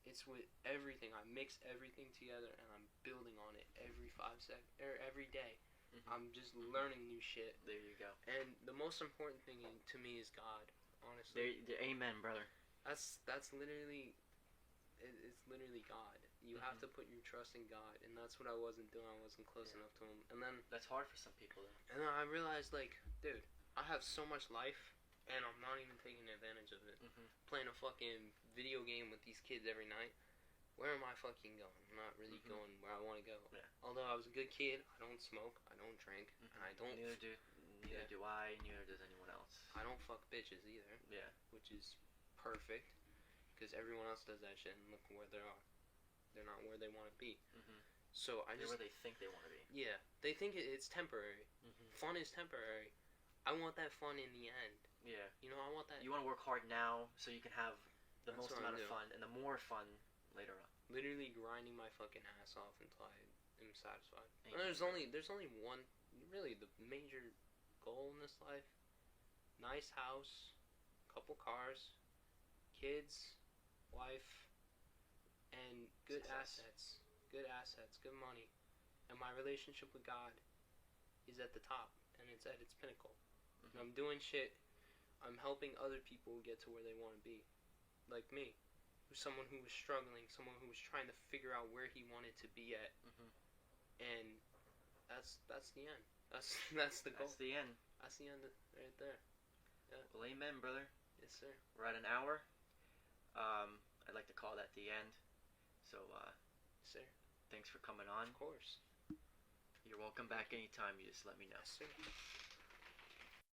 It's with everything. I mix everything together and I'm building on it every 5 seconds or every day. I'm just learning new shit. There you go. And the most important thing to me is God. Honestly, Amen, brother. that's literally it's literally God. You have to put your trust in God, and that's what I wasn't doing. I wasn't close enough to Him, and then That's hard for some people, though. and then I realized, like, dude, I have so much life, and I'm not even taking advantage of it. Playing a fucking video game with these kids every night. Where am I fucking going? I'm not really going where I want to go. Yeah. Although I was a good kid, I don't smoke, I don't drink, and I don't. Neither do I. Neither does anyone else. I don't fuck bitches either. Yeah. Which is perfect, because everyone else does that shit, and look where they are. They're not where they want to be. So They're where they think they want to be. Yeah, they think it's temporary. Fun is temporary. I want that fun in the end. Yeah. You know, I want that. You want to work hard now so you can have the That's most what amount I of do. fun and the more fun later on. Literally grinding my fucking ass off until I am satisfied. Amen. There's only one, really, the major goal in this life. Nice house, couple cars, kids, wife, and good Success. assets, good money. And my relationship with God is at the top, and it's at its pinnacle. And I'm doing shit, I'm helping other people get to where they want to be. Like me. Someone who was struggling, someone who was trying to figure out where he wanted to be at. And that's the end. That's the goal. That's the end. That's the end right there. Yeah. Well, amen, brother. Yes, sir. We're at an hour. I'd like to call that the end. So, Yes, sir. thanks for coming on. Of course. You're welcome back anytime. You just let me know. Yes, sir.